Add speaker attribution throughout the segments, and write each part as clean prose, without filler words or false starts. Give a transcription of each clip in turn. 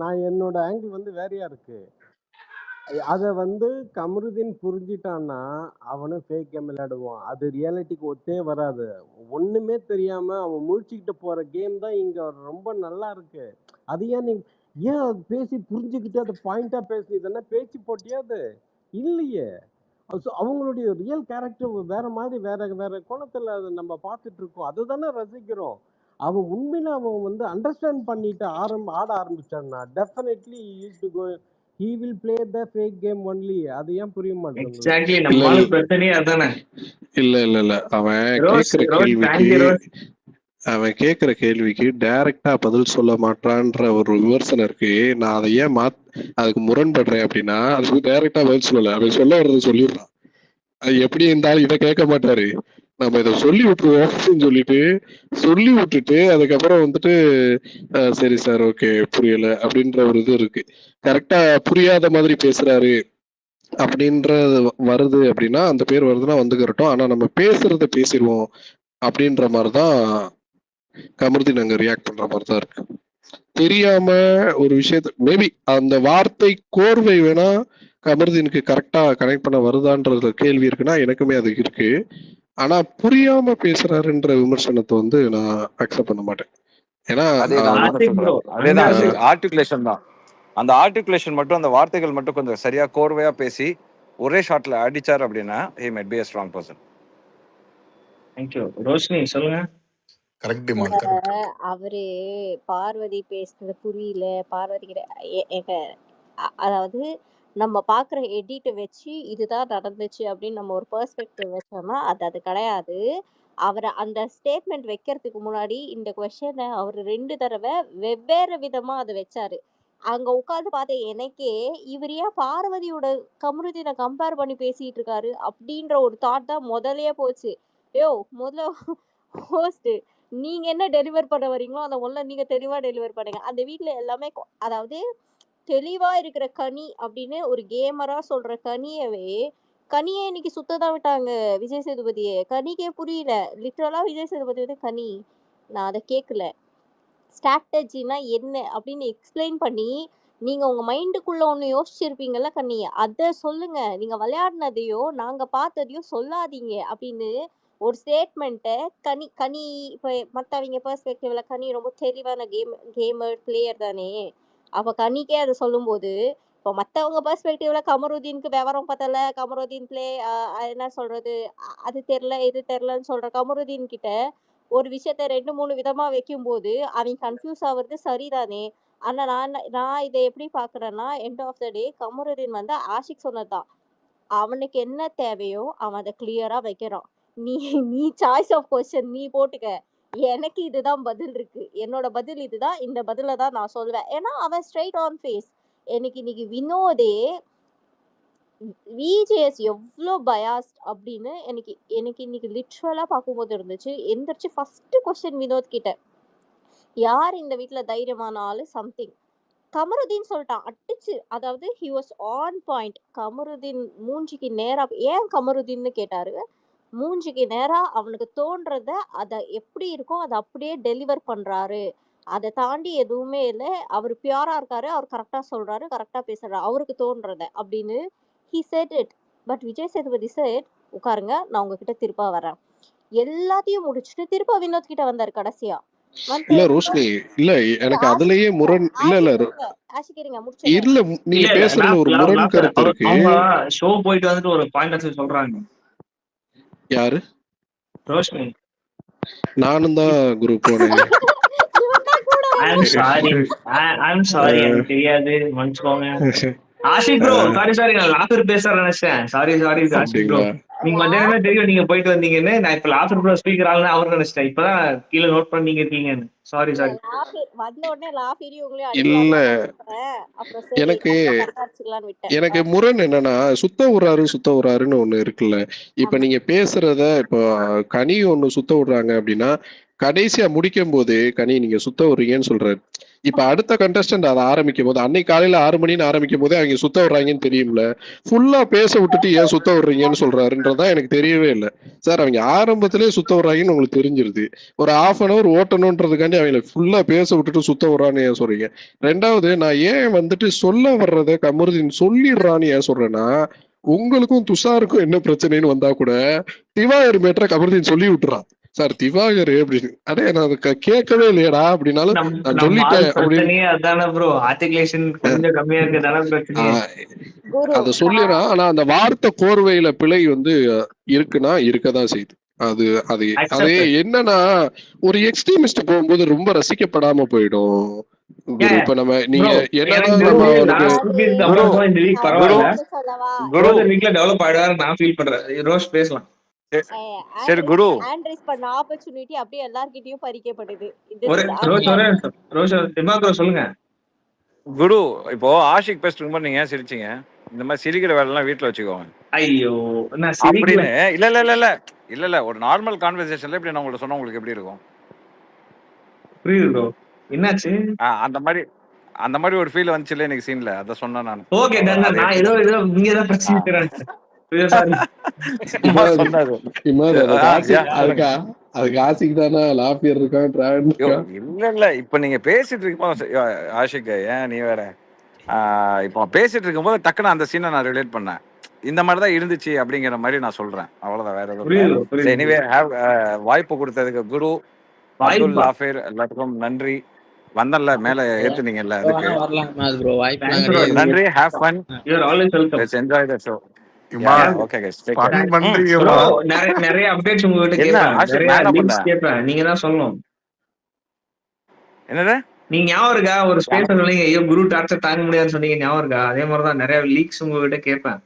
Speaker 1: நான் என்னோட ஆங்கிள் வந்து வேறையா இருக்கு. அத வந்து கமருதீன் புரிஞ்சிட்டான்னா, அவனும் ஃபேக் கேம் விளையாடுவான். அது ரியாலிட்டிக்கு ஒத்தே வராது. ஒண்ணுமே தெரியாம அவன் முழிச்சுக்கிட்டு போற கேம் தான் இங்க ரொம்ப நல்லா இருக்கு. அது ஏன் அது பேசி புரிஞ்சுக்கிட்டு அத பாயிண்ட்டா பேசி இதென்ன பேச்சு போட்டியா அது? இல்லையே! அவங்களுடைய ரியல் கேரக்டர் வேற மாதிரி வேற வேற கோணத்துல அத நம்ம பார்த்துட்டு இருக்கோம். அதுதானே ரசிக்கிறோம். அவன் உண்மையில அவன் வந்து அண்டர்ஸ்டாண்ட் பண்ணிட்டு ஆட ஆரம்பிச்சான்னா, definitely he will play the fake game only. அது ஏன் புரிய மாட்டேங்குது உங்களுக்கு?
Speaker 2: எக்ஸாக்ட்லி நம்ம பிரச்சனையே அதானே.
Speaker 3: இல்ல அவன் கேக்குற கேள்விக்கு டைரக்டா பதில் சொல்ல மாட்டான்ற ஒரு விமர்சனம் இருக்கு. நான் அதை ஏன் அதுக்கு முரண்படுறேன் அப்படின்னா, அதுக்கு டைரக்டா பதில் சொல்லல. அவன் சொல்ல வர்றது சொல்லிடுறான். அது எப்படி இருந்தாலும் இதை கேட்க மாட்டாரு. நம்ம இதை சொல்லி விட்டுருவோம் அப்படின்னு சொல்லிட்டு சொல்லி விட்டுட்டு அதுக்கப்புறம் வந்துட்டு சரி சார் ஓகே புரியல அப்படின்ற ஒரு இது இருக்கு. கரெக்டா புரியாத மாதிரி பேசுறாரு அப்படின்றது வருது அப்படின்னா, அந்த பேர் வருதுன்னா வந்துக்கிறட்டும். ஆனா நம்ம பேசுறத பேசிடுவோம் அப்படின்ற மாதிரிதான் கமருதீன் அங்க ரியாக்ட் பண்ற மாதிரிதான் இருக்கு. தெரியாம ஒரு விஷயத்த மேபி அந்த வார்த்தை கோர்வை வேணா கமருதீனுக்கு கரெக்டா கனெக்ட் பண்ண வருதான்ற கேள்வி இருக்குன்னா எனக்குமே அது இருக்கு. ஆனா புரியாம பேசுறாருன்ற விமர்சனத்தை வந்து நான் அக்செப்ட் பண்ண மாட்டேன். ஏன்னா
Speaker 4: ஆர்டிகுலேஷன் தான். அந்த ஆர்டிகுலேஷன் மட்டும், அந்த வார்த்தைகள் மட்டும் கொஞ்சம் சரியா கோர்வையா பேசி ஒரே ஷாட்ல அடிச்சார் அப்படின்னா he might be a strong person.
Speaker 2: Thank you. Roshini சொல்லுங்க.
Speaker 5: Correct demand, correct.
Speaker 6: அவரு பார்வதி பேசுறது புரியல, பார்வதி கிட்ட அதாவது நம்ம பார்க்குற எடிட்டை வச்சு இதுதான் நடந்துச்சு அப்படின்னு நம்ம ஒரு பெர்ஸ்பெக்டிவ் வச்சோம்னா அது கிடையாது. அவரை அந்த ஸ்டேட்மெண்ட் வைக்கிறதுக்கு முன்னாடி இந்த கொஸ்டினை அவர் 2 தடவை வெவ்வேறு விதமாக அதை வச்சாரு. அங்கே உட்காந்து பார்த்த எனக்கே இவர் ஏன் பார்வதியோட கமருதீனை கம்பேர் பண்ணி பேசிட்டு இருக்காரு அப்படின்ற ஒரு தாட் தான் முதல்லயே போச்சு. முதல்ல ஹோஸ்ட் நீங்க என்ன டெலிவர் பண்ண வரீங்களோ அதை முதல்ல நீங்க தெளிவா டெலிவர் பண்ணுங்க. அந்த வீட்டுல எல்லாமே அதாவது தெளிவா இருக்கிற கனி அப்படின்னு ஒரு கேமரா சொல்ற கனியே இன்னைக்கு சுத்ததான் விட்டாங்க விஜய் சேதுபதியே. கனிக்கே புரியல. லிட்டரலா விஜய் சேதுபதி வந்து கனி நான் அதை கேட்கல, ஸ்ட்ராட்டஜினா என்ன அப்படின்னு எக்ஸ்பிளைன் பண்ணி நீங்க உங்க மைண்டுக்குள்ள ஒண்ணு யோசிச்சிருப்பீங்கல்ல கனி, அதை சொல்லுங்க. நீங்க விளையாடினதையோ நாங்க பார்த்ததையோ சொல்லாதீங்க அப்படின்னு ஒரு ஸ்டேட்மெண்ட்டை கனி இப்போ மற்றவங்க பெர்ஸ்பெக்டிவ்ல கனி ரொம்ப தெளிவான கேமர் பிளேயர் தானே. அப்போ கனிக்கே அதை சொல்லும்போது இப்போ மற்றவங்க பெர்ஸ்பெக்டிவ்ல கமருதீனுக்கு விவரம் பத்தல, கமருதீன் என்ன சொல்றது அது தெரில இது தெரிலன்னு சொல்ற கமருதீன் கிட்ட ஒரு விஷயத்த 2-3 விதமா வைக்கும்போது அவன் கன்ஃபியூஸ் ஆகுறது சரிதானே. ஆனா நான் இதை எப்படி பாக்குறேன்னா, எண்ட் ஆஃப் த டே கமருதீன் வந்து ஆஷிக் சொன்னதுதான், அவனுக்கு என்ன தேவையோ அவன் அதை கிளியரா வைக்கிறான். நீ சாய்ஸ் ஆஃப் கொஸ்டின் நீ போட்டுக்க, எனக்கு இதுதான் பதில் இருக்கு, என்னோட பதில் இதுதான், இந்த பதில தான் நான் சொல்வேன். ஏன்னா அவன் ஸ்ட்ரைட் ஆன் ஃபேஸ். எனக்கு இன்னைக்கு வினோதே விஜேஎஸ் எவ்வளோ பயாஸ்ட் அப்படின்னு எனக்கு இன்னைக்கு லிட்ரலாக பார்க்கும்போது இருந்துச்சு. எந்திரிச்சு ஃபர்ஸ்ட் கொஸ்டின் வினோத் கிட்ட, யார் இந்த வீட்டில் தைரியமான ஆளு சம்திங். கமருதீன் சொல்லிட்டான் அடிச்சு. அதாவது he was on point. Kamaruddin மூஞ்சிக்கு நேரா ஏன் கமருதீன்னு கேட்டாரு. மூஞ்சிக்கு நேரா அவனுக்கு தோன்றத அதை எப்படி இருக்கோ அதை அப்படியே டெலிவர் பண்றாரு. அதை தாண்டி எதுவுமே இல்லை. அவர் பியூரா இருக்காரு, அவர் கரெக்டா சொல்றாரு, கரெக்டா பேசுறாரு, அவருக்கு தோன்றத அப்படின்னு he said it. But Vijay Sethupathi said, உட்காருங்க நான் உங்ககிட்ட திருப்பா வரேன். எல்லாத்தையும் முடிச்சுட்டு திருப்ப வினோத் கிட்ட வந்தாரு கடைசியா.
Speaker 3: இல்ல ரோஷினி, இல்ல எனக்கு அதுலயே முரண் இல்ல நீங்க பேசுறது ஒரு முரண் கருத்து இருக்கு.
Speaker 2: அவங்க ஷோ போயிட்டு வந்துட்டு ஒரு பாயிண்ட் சொல்றாங்க.
Speaker 3: யாரு?
Speaker 2: ரோஷினி.
Speaker 3: நானும் தான் குரூப் போனேன்.
Speaker 2: I'm sorry எனக்கு தெரியாது, மன்னிச்சுக்கோங்க. ஆஷிக் ப்ரோ சாரி நான் லாஃபர் பேசுறேன் நினைச்சேன். சாரி ஆஷிக் ப்ரோ, நீங்க மத்தியானமே தெரியும் நீங்க போயிட்டு வந்தீங்கன்னு. நான் இப்ப லாஃபர் ப்ரோ ஸ்பீக்கர் ஆகல அவர் நினைச்சிட்டேன். இப்பதான் கீழே நோட் பண்ணீங்க இருக்கீங்கன்னு. சாரி
Speaker 3: இல்ல எனக்கு முரண் என்னன்னா, சுத்த விடுறாருன்னு ஒண்ணு இருக்குல்ல. இப்ப நீங்க பேசுறத இப்ப கனி ஒண்ணு சுத்த விடுறாங்க அப்படின்னா, கடைசியா முடிக்கும் போது கனி நீங்க சுத்த வர்றீங்கன்னு சொல்றாரு. இப்ப அடுத்த கண்டஸ்டன்ட் அதை ஆரம்பிக்கும் போது அன்னைக்கு காலையில 6 மணின்னு ஆரம்பிக்கும் போதே அவங்க சுத்த வர்றாங்கன்னு தெரியும்ல. ஃபுல்லா பேச விட்டுட்டு ஏன் சுத்த வர்றீங்கன்னு சொல்றாருன்றதான் எனக்கு தெரியவே இல்லை. சார் அவங்க ஆரம்பத்திலேயே சுத்த வர்றாங்கன்னு உங்களுக்கு தெரிஞ்சிருது. ஒரு 1/2 hour ஓட்டணுன்றதுக்காண்டி அவங்களை ஃபுல்லா பேச விட்டுட்டு சுத்த வர்றான்னு ஏன் சொல்றீங்க? ரெண்டாவது, நான் ஏன் வந்துட்டு சொல்ல வர்றத கமருதீன் சொல்லிடுறான்னு ஏன் சொல்றேன்னா, உங்களுக்கும் துஷாருக்கும் என்ன பிரச்சனைன்னு வந்தா கூட திவாகர் மேட்டரை கமருதீன் சொல்லி விட்டுறான். சார் திவாகர் அப்படின்னு, அடே நான் அதை கேட்கவே இல்லையடா அப்படின்னாலும் நான் சொல்லிட்டேன் அப்படின்னு
Speaker 2: பிரச்சனையே அதானே ப்ரோ, ஆர்டிகுலேஷன் கொஞ்சம் கம்மியா இருக்கதானே பிரச்சனையே.
Speaker 6: குரு
Speaker 3: அதை சொல்லிடுறான். ஆனா அந்த வார்த்தை கோர்வையில பிழை வந்து இருக்குன்னா இருக்கதான் செய்யுது. அது அது அது என்னன்னா ஒரு எக்ஸ்ட்ரீமிஸ்ட் போகும்போது ரொம்ப ரசிக்கப்படாம போயிடும். குரு இப்ப நம்ம நீங்க என்னதான் நம்ம அவருக்கு
Speaker 2: இந்த வீக் பரவாயில்ல, குரு வீக்ல டெவலப் ஆயிடுவாரு நான் ஃபீல் பண்றேன். ரோஸ் பேசலாம்.
Speaker 4: சரி குரு,
Speaker 6: ஆண்ட்ரஸ் பண்ண ஆப்பர்ச்சுனிட்டி அப்படியே எல்லார்கிட்டயும் பறிக்கப்படுது.
Speaker 2: சொல்லுங்க
Speaker 4: குரு. இப்போ ஆஷிக் பேசிட்டு இருக்கும்போது நீங்க ஏன் சிரிச்சீங்க? இந்த மாதிரி சிரிக்கிற வேலை எல்லாம் வீட்டுல வச்சுக்கோங்க.
Speaker 2: ஐயோ
Speaker 4: அப்படின்னு இல்ல இல்ல இல்ல இல்ல இல்ல இல்ல ஒரு நார்மல் கான்வர்சேஷன்ல இப்படி நான் உங்கள்ட்ட சொன்னா உங்களுக்கு எப்படி இருக்கும்?
Speaker 2: புரியுது ப்ரோ, என்னாச்சு?
Speaker 4: அந்த மாதிரி ஒரு ஃபீல் வந்துச்சு இல்ல எனக்கு சீன்ல, அத சொன்னேன் நான்.
Speaker 2: ஓகே நான் ஏதோ நீங்க தான் பிரச்சனை
Speaker 4: இல்ல இப்ப நீங்க பேசிட்டு இருக்கும்போது ஆஷிக் ஏன் நீ வேற இப்போ பேசிட்டு இருக்கும்போது டக்குன்னு அந்த சீனை நான் ரிலேட் பண்ணேன். இந்த மாதிரிதான் இருந்துச்சு அப்படிங்கிற மாதிரி நான் சொல்றேன். அவ்வளவுதான், வேற எதுவும். எனிவே வாய்ப்பு கொடுத்ததுக்கு குரு, அப்துல், லாஃபேர் எல்லாத்துக்கும் நன்றி. வந்தல்ல மேல ஏத்துனீங்கல்ல, அதுக்கு நன்றி. Have fun, let's enjoy the show. Okay guys, take care.
Speaker 2: நிறைய அப்டேட்ஸ் உங்ககிட்ட கேட்பேன், நீங்க தான் சொல்லணும்.
Speaker 4: என்னது
Speaker 2: நீங்க ஞாபகம் இருக்கா ஒரு ஸ்பேஸ் சொன்னீங்க, ஐயோ குரு டார்ச்சர் தாங்க முடியாதுன்னு சொன்னீங்க, ஞாபகம் இருக்கா? அதே மாதிரிதான் நிறைய லீக்ஸ் உங்ககிட்ட கேட்பேன்.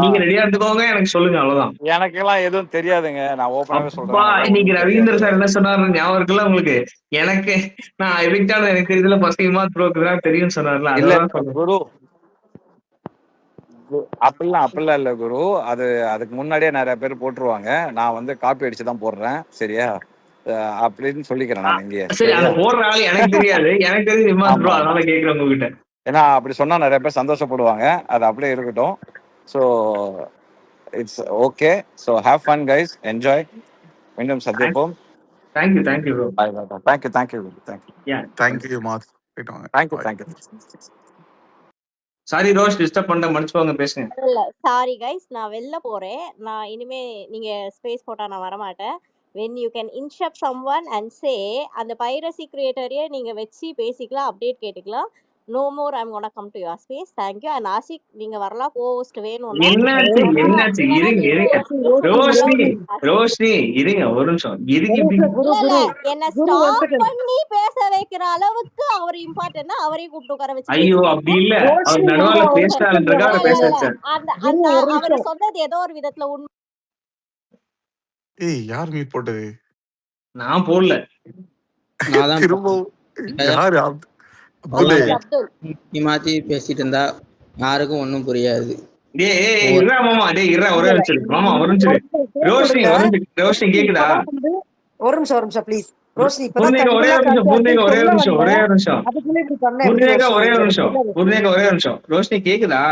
Speaker 2: நீங்க ரெடியா இருந்துக்கோங்க, எனக்கு சொல்லுங்க, அவ்வளவுதான்.
Speaker 4: எனக்கு எல்லாம் எதுவும் தெரியாதுங்க, நான் ஓபனாவே சொல்றேன்.
Speaker 2: இன்னைக்கு ரவீந்திர சார் என்ன சொன்னாரு ஞாபகம் இருக்குல்ல உங்களுக்கு? எனக்கு நான் எவிக்டான எனக்கு தெரியல, ஃபர்ஸ்ட் இமாத் ப்ரோக்கு தான் தெரியும் சொன்னார்ல.
Speaker 4: இல்ல குரு, அப்படிலாம் இல்ல குரு. அதுக்கு முன்னாடியே நிறைய பேர் போட்டுருவாங்க. நான் வந்து காப்பி அடிச்சுதான் போடுறேன், சரியா? அப்படின்னு சொல்லிக்கிறேன் நான் இங்கே.
Speaker 2: சரி, அந்த போடுற ஆள் எனக்கு தெரியாது, எனக்கு தெரியும் இமாத் ப்ரோ, அதனால கேக்குறேன் உங்ககிட்ட.
Speaker 4: ஏன்னா அப்படி சொன்னா நிறைய பேர் சந்தோஷப்படுவாங்க, அது அப்படியே இருக்கட்டும். So it's okay. So have fun guys, enjoy. மீண்டும் சந்திப்போம்.
Speaker 2: Thank you bro.
Speaker 4: Bye bye. Thank you
Speaker 5: thank you mass.
Speaker 4: Thank you.
Speaker 2: Sorry Rose, disturb பண்ண மன்னிச்சுக்கோங்க, பேசுங்க.
Speaker 6: இல்ல சாரி கைஸ், நான் வெளில போறேன். நான் இனிமே நீங்க ஸ்பேஸ் போட்டா நான் வர மாட்டேன். when you can instruct someone and say அந்த பைரசி கிரியேட்டரையே நீங்க வச்சு பேசிக்கலாம், அப்டேட் கேட்டுக்கலாம். no more I'm gonna come to your space. thank you. and Ashiq நீங்க வரலாம், co-host வேணும்னா.
Speaker 2: என்னாச்சு இருங்க ரோஷினி இருங்க ஒரு நிமிஷம்.
Speaker 6: என்ன ஸ்டாப் பண்ணி பேச வைக்கிற அளவுக்கு அவர் இம்பார்ட்டன்ட்னா அவரே கூப்பிட்டு உட்கார வச்சு.
Speaker 2: ஐயோ அப்படி இல்ல, அவர் நடுவுல பேசிட்டாருன்றதுக்காக பேச வச்சேன்.
Speaker 6: அந்த அவர் சொன்னது ஏதோ ஒரு விதத்துல உண்மை.
Speaker 5: ஏய் யார் மீட் போட்டது?
Speaker 2: நான் போடல,
Speaker 7: நான் தான்
Speaker 5: யாரு?
Speaker 6: அப்துல்
Speaker 7: நீ மாத்தி பேசிட்டு இருந்தா யாருக்கும் ஒண்ணும் புரியாது.
Speaker 2: ஒரே ரோஷினி கேக்குதா?
Speaker 8: ஒரு நிமிஷம் ப்ளீஸ். ரோஷினி
Speaker 2: ஒரே நிமிஷம். ரோஷினி கேக்குதா?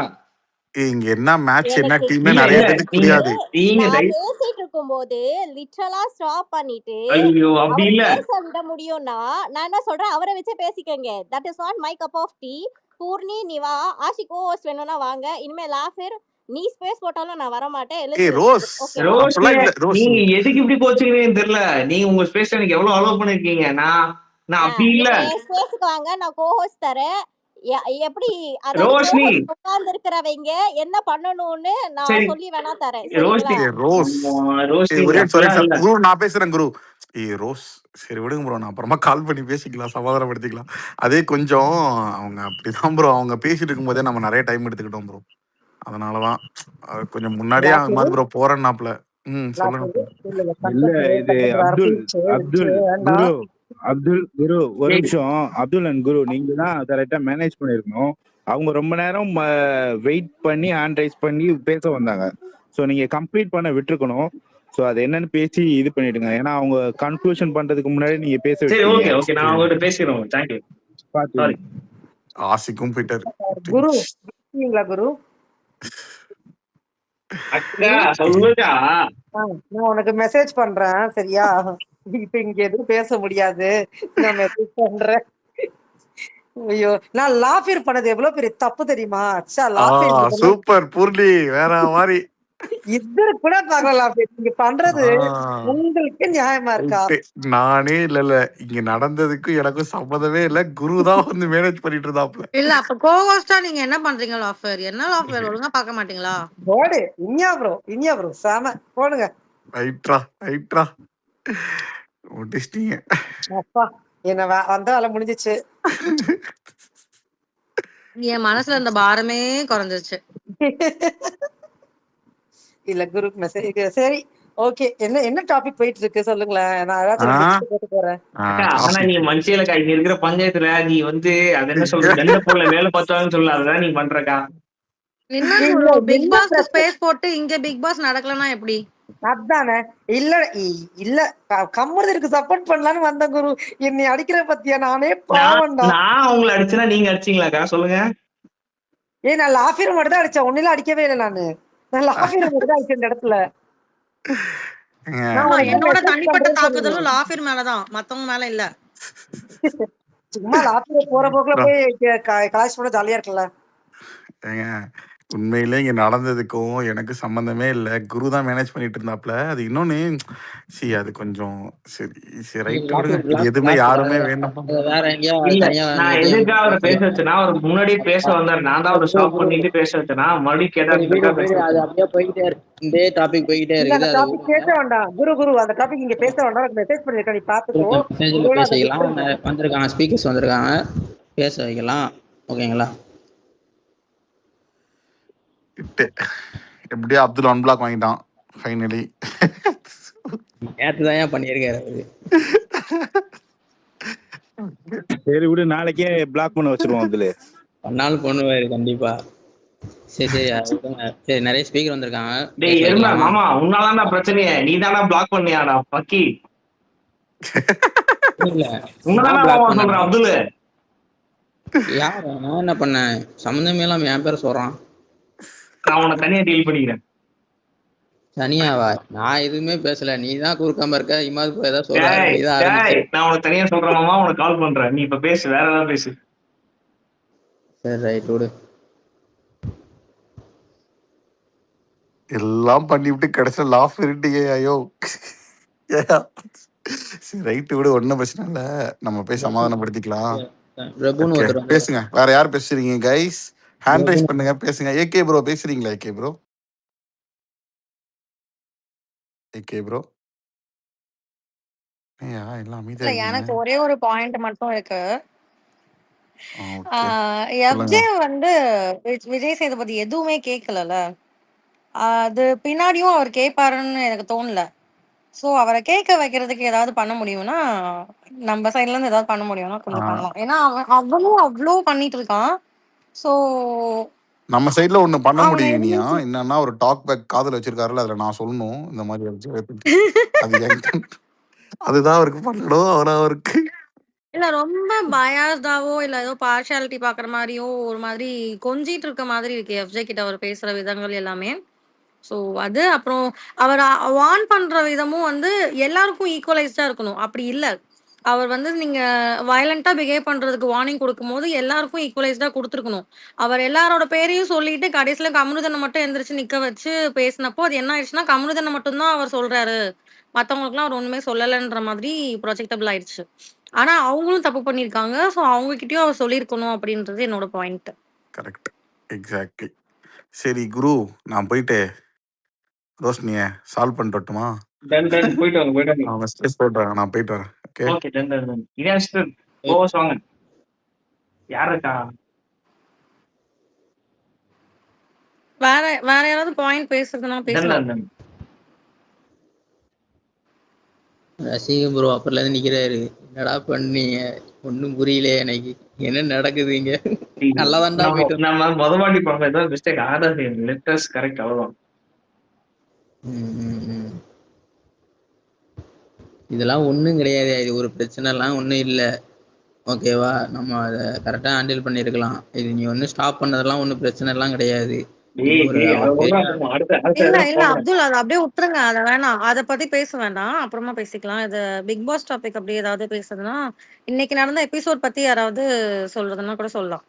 Speaker 5: இங்க என்ன மேட்ச் என்ன டீம்னே நிறைய பேருக்கு புரியாது.
Speaker 6: நீங்க பேசிட்டு இருக்கும்போது லிட்டரலா ஸ்டாப் பண்ணிட்டு
Speaker 2: ஐயோ அப்படி இல்ல
Speaker 6: பேச விட முடியும்னா நான் என்ன சொல்றேன், அவரை வச்சே பேசிக்கங்க. That is not my cup of tea. Poorni நீ வா, ஆஷிக் கோஹோஸ்ட் வேணும்னா வாங்க. இனிமே லாஃபேர் நீ ஸ்பேஸ் போட்டாலும் நான் வர மாட்டேன்.
Speaker 2: நீங்க எதுக்கு இப்படி கோச்சுக்கிறீங்கன்னு தெரியல. நீங்க உங்க ஸ்பேஸ் எனக்கு எவ்வளவு அலோவ் பண்ணிருக்கீங்க. நான் அப்படி இல்ல,
Speaker 6: ஸ்பேஸ்க்கு வாங்க, நான் கோஹோஸ்ட் தரேன். எப்படி உட்கார்ந்து இருக்கிறவங்க என்ன பண்ணணும்னு நான் சொல்லி வேணா தரேன்.
Speaker 5: நான் பேசுறேன் குரு. ரோஸ் சரி விடுங்க ப்ரோ, நான் அப்புறமா கால் பண்ணி பேசிக்கலாம், சமாதானப்படுத்திக்கலாம். அதே கொஞ்சம் அவங்க அப்படிதான் ப்ரோ, அவங்க பேசிட்டு இருக்கும் போதே நம்ம நிறைய டைம் எடுத்துக்கிட்டோம் ப்ரோ. அதனாலதான் கொஞ்சம் முன்னாடியே ப்ரோ போறேன்னாப்ல. சொல்லுங்க.
Speaker 9: இல்ல இது அப்துல் குரு ஒரு நிமிஷம். அப்துல் அண்ட் குரு நீங்க தான் கரெக்டா மேனேஜ் பண்ணிருக்கணும். அவங்க ரொம்ப நேரம் வெயிட் பண்ணி ஹேண்ட் ரைஸ் பண்ணி பேச வந்தாங்க. ஸோ நீங்க கம்ப்ளீட் பண்ண விட்டுருக்கணும். சோ அது என்னன்னு பேசி இது பண்ணிடுங்க. ஏன்னா அவங்க கன்க்ளூஷன் பண்றதுக்கு முன்னாடி நீங்க பேச
Speaker 2: சரி
Speaker 9: விட்டீங்க.
Speaker 2: ஓகே ஓகே நான் அவங்ககிட்ட பேசிடுறோம். தேங்க்யூ.
Speaker 9: பாத்து
Speaker 2: சாரி.
Speaker 5: ஆசிக்கும் போயிட்டாரு.
Speaker 8: குரு இருக்கீங்களா குரு?
Speaker 2: அக்கா சொல்லுக்கா.
Speaker 8: நான் உனக்கு மெசேஜ் பண்றேன் சரியா? இப்ப இங்க எதுவும் பேச முடியாது, நான் மெசேஜ் பண்றேன். ஐயோ நான் லாஃபியர் பண்ணது எவ்வளவு பெரிய தப்பு தெரியுமா? அச்சா லாஃபியர்
Speaker 5: சூப்பர் பூர்ணி வேற மாதிரி.
Speaker 8: இது கூட பார்க்கலாம். நீங்க பண்றது உங்களுக்கு நியாயமா இருக்கா?
Speaker 5: நானே இல்ல இங்க நடந்ததுக்கு எனக்கும் சம்மதமே இல்ல. குருதான் வந்து மேனேஜ் பண்ணிட்டு இருந்தாப்ல.
Speaker 10: இல்ல அப்ப கோஹோஸ்டா நீங்க என்ன பண்றீங்க லாஃபர்? என்ன லாஃபர் ஒழுங்கா பார்க்க மாட்டீங்களா?
Speaker 8: போடு இனியா ப்ரோ சாம போடுங்க.
Speaker 5: ரைட்ரா முடிச்சிட்டீங்க.
Speaker 8: அப்பா என்ன வந்த வேலை முடிஞ்சிச்சு.
Speaker 10: என் மனசுல இருந்த பாரமே குறைஞ்சிருச்சு.
Speaker 8: இல்ல குரூப் மெசேஜ் சரி ஓகே. என்ன டாபிக் போயிட்டு இருக்கு சொல்லுங்களேன். நான் ஏதாச்சும் போட்டு போறேன்.
Speaker 2: ஆனா நீ மனுஷியலக்கா இங்க இருக்கிற பஞ்சாயத்துல நீ வந்து அது என்ன சொல்ற கண்ட போல வேலை பார்த்தாலும் சொல்ல அதுதான் நீ பண்றக்கா.
Speaker 10: என்ன பிக் பாஸ்க்கு ஸ்பேஸ் போட்டு இங்க பிக் பாஸ் நடக்கலனா எப்படி?
Speaker 8: அதானே இல்ல கம்முறதுக்கு சப்போர்ட் பண்ணலான்னு வந்த குரு. என்னை அடிக்கிற பத்தியா? நானே பாவம்டா.
Speaker 2: நான் உங்களை அடிச்சேன்னா நீங்க அடிச்சீங்களாக்கா சொல்லுங்க.
Speaker 8: நான் லாஃபியர் மட்டும் தான் அடிச்சேன், ஒன்னில அடிக்கவே இல்லை. நான் லாஃபியர் மட்டும் தான் அடிச்சேன் இந்த இடத்துல.
Speaker 10: என்னோட தனிப்பட்ட தாக்குதலும் லாஃபியர் மேலதான், மத்தவங்க மேல இல்ல.
Speaker 8: சும்மா லாஃபியர் போற போக்குல போய் கலாய்ச்சி போட ஜாலியா இருக்குல்ல.
Speaker 5: உண்மையிலே இங்க நடந்ததுக்கும் எனக்கு சம்பந்தமே இல்ல. குரு தான் மேனேஜ் பண்ணிட்டு இருந்தாப்ல. அது இன்னொன்னு அது கொஞ்சம் சரி ரைட் விடுங்க. எதுவுமே யாருமே வேண்டாம்.
Speaker 2: நான் எதுக்காக அவரை பேச வச்சேன்னா அவர் முன்னாடியே பேச வந்தாரு. நான் தான் அவரை ஸ்டாப் பண்ணிட்டு பேச வச்சேன்னா மறுபடியும் கேட்டா
Speaker 7: அது அப்படியே போயிட்டே இருக்கு. இந்த டாபிக் போயிட்டே இருக்குது.
Speaker 8: டாபிக் பேச வேண்டாம் குரு அந்த டாபிக் இங்க பேச வேண்டாம். மெசேஜ் பண்ணிருக்கேன், நீ பாத்துக்கோ.
Speaker 7: மெசேஜ்ல பேசிக்கலாம். வந்திருக்காங்க ஸ்பீக்கர்ஸ் வந்திருக்காங்க, பேச வைக்கலாம். ஓகேங்களா?
Speaker 5: எப்படியோ அப்துல் அன்பிளாக் வாங்கிட்டான் ஃபைனலி.
Speaker 7: நேற்றுதான் ஏன் பண்ணியிருக்காரு.
Speaker 9: சரி விடு, நாளைக்கே பிளாக் பண்ண வச்சிருவோம். அதுல
Speaker 7: பண்ணாலும் பண்ணுவாரு கண்டிப்பா. சரி சரி நிறைய ஸ்பீக்கர் வந்திருக்காங்க.
Speaker 2: டேய் எருமை மாமா உன்னாலடா பிரச்சனையே. நீ தானா பிளாக் பண்ணியாடா பக்கி.
Speaker 7: இல்ல
Speaker 2: உன்னதானா மாமா சொல்றேன் அப்துல்.
Speaker 7: யார் நான் என்ன பண்ணேன்? சம்பந்தமே இல்லாம என் பேரை சொல்றான்.
Speaker 2: நான் உன்னை தனியா டீல் பண்ணிக்கிறேன்.
Speaker 7: தனியாவா? நான் எதுவுமே பேசல, நீ தான் குறுக்காம இருக்க. இமாது போய் ஏதாவது சொல்றாரு.
Speaker 2: நான் உனக்கு தனியா சொல்றேன் மாமா, உனக்கு கால் பண்றேன். நீ இப்ப பேசு, வேற ஏதாவது பேசு.
Speaker 7: சரி ரைட் விடு.
Speaker 5: எல்லாம் பண்ணிவிட்டு கடைசியில் லாஃப் இருட்டீங்க. ஐயோ சரி ரைட்டு விடு, ஒன்றும் பிரச்சனை இல்லை. நம்ம போய் சமாதானப்படுத்திக்கலாம். பேசுங்க. வேற யார் பேசுறீங்க கைஸ்? ஹேண்ட் ரைஸ் பண்ணுங்க, பேசுங்க. ஏகே ப்ரோ பேசுறீங்களா? ஏகே ப்ரோ
Speaker 10: எனக்கு ஒரே ஒரு பாயிண்ட் மட்டும் இருக்கு. எஃப்ஜே வந்து விஜய் சேதுபதி எதுவுமே கேட்கல. அது பின்னாடியும் அவர் கேட்பாருன்னு எனக்கு தோணல. சோ அவரை கேட்க வைக்கிறதுக்கு ஏதாவது பண்ண முடியும்னா, நம்ம சைட்ல இருந்து ஏதாவது பண்ண முடியும்னா கொஞ்சம் பண்ணலாம். ஏன்னா அவனும் அவ்வளோ பண்ணிட்டு இருக்கான். சோ
Speaker 5: நம்ம சைட்ல ஒண்ணு பண்ண முடியும். இனியா என்னன்னா ஒரு டாக் பேக் காதுல வச்சிருக்காருல, அதுல நான் சொல்லணும் இந்த மாதிரி அதுதான் அவருக்கு பண்ணணும். அவருக்கு
Speaker 10: இல்ல ரொம்ப பயாஸ்டாவோ இல்ல ஏதோ பார்ஷியாலிட்டி பாக்குற மாதிரியோ ஒரு மாதிரி கொஞ்சிட்டு இருக்க மாதிரி இருக்கு எஃப்ஜே கிட்ட அவர் பேசுற விதங்கள் எல்லாமே. ஸோ அது அப்புறம் அவர் வார்ன் பண்ற விதமும் வந்து எல்லாருக்கும் ஈக்குவலைஸ்டா இருக்கணும். அப்படி இல்ல, அவர் வந்து நீங்க வயலண்டா பிஹேவ் பண்றதுக்கு வார்னிங் கொடுக்கும்போது எல்லாருக்கும் ஈக்குவலைஸ்டா கொடுத்துருக்கணும். அவர் எல்லாரோட பேரையும் சொல்லிட்டு கடைசியில கமருதனை மட்டும் எந்திரிச்சு நிக்க வச்சு பேசினப்போ அது என்ன ஆயிடுச்சுன்னா, கமருதனை மட்டும்தான் அவர் சொல்றாரு, மத்தவங்களுக்குலாம் அவர் ஒண்ணுமே சொல்லலைன்ற மாதிரி ப்ரொஜெக்டபிள் ஆயிடுச்சு. ஆனா அவங்களும் தப்பு பண்ணிருக்காங்க. ஸோ அவங்க கிட்டயும் அவர் சொல்லியிருக்கணும் அப்படின்றது என்னோட பாயிண்ட்.
Speaker 5: Correct, exactly. சரி குரு, நான் போயிட்டு ரோஷினியை சால்வ் பண்ணிட்டுமா?
Speaker 2: போயிட்டு வாங்க.
Speaker 5: அவங்க ஸ்ட்ரெஸ் போடுறாங்க, நான் போயிட்டு வரேன்.
Speaker 2: Okay done. கோவஸ் வாங்க. யார் இருக்கா?
Speaker 10: வேற யாராவது பாயிண்ட் பேசுறதுன்னா பேசலாம்.
Speaker 7: ரசிகம் ப்ரோ அப்பர்ல இருந்து நிக்கிறாரு. என்னடா பண்ணீங்க? ஒன்னும் புரியல எனக்கு. என்ன நடக்குது இங்க? நல்லாதான்டா போயிட்டு
Speaker 2: நம்ம முதவாண்டி பண்ண ஏதாவது மிஸ்டேக் ஆகாது. லெட்டர்ஸ் கரெக்ட் அவ்வளவுதான்.
Speaker 7: இதெல்லாம் ஒண்ணும் கிடையாது. இது ஒரு பிரச்சனைலாம் ஒண்ணும் இல்ல. ஓகேவா? நம்ம அத கரெக்டா ஹேண்டில் பண்ணியிருக்கலாம். இது நீ ஒண்ணும் ஸ்டாப் பண்ணதெல்லாம் ஒண்ணும் பிரச்சனைலாம் கிடையாது. நீ ஒரு அவன் பெரிய
Speaker 10: இல்ல அப்துல் அத அப்படியே விட்டுருங்க. அத வேணாம். அத பத்தி பேச வேண்டாம். அப்புறமா பேசிக்கலாம். இது பிக் பாஸ் டாபிக் அப்படி ஏதாவது பேசுறதுன்னா, இன்னைக்கு நடந்த எபிசோட் பத்தி யாராவது சொல்றதுன்னா கூட சொல்லலாம்.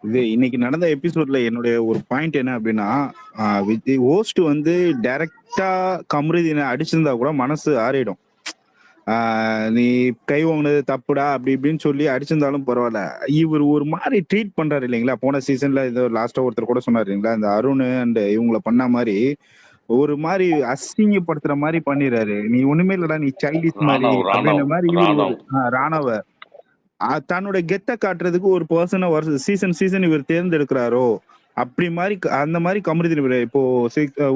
Speaker 9: இது இன்னைக்கு நடந்த எபிசோட்ல என்னுடைய ஒரு பாயிண்ட் என்ன அப்படின்னா, ஹோஸ்ட் வந்து டைரக்டா கமருதீனை அடிச்சிருந்தா கூட மனசு ஆறிடும். நீ கை வாங்கினது தப்புடா அப்படி இப்படின்னு சொல்லி அடிச்சிருந்தாலும் பரவாயில்ல. இவர் ஒரு மாதிரி ட்ரீட் பண்றாரு இல்லைங்களா? போன சீசன்ல ஏதோ லாஸ்டா ஒருத்தர் கூட சொன்னாரு இல்லைங்களா? இந்த அருண் அண்ட் இவங்களை பண்ண மாதிரி ஒரு மாதிரி அசிங்கப்படுத்துற மாதிரி பண்ணிடுறாரு. நீ ஒண்ணுமே இல்லடா, நீ சைல்டிஷ் மாதிரி அப்படின்ற மாதிரி இவர் ஒரு ராணவ தன்னோட கெத்த காட்டுறதுக்கு ஒரு பர்சனை சீசன் இவர் தேர்ந்தெடுக்கிறாரோ அப்படி மாதிரி அந்த மாதிரி கமருதீன் இப்போ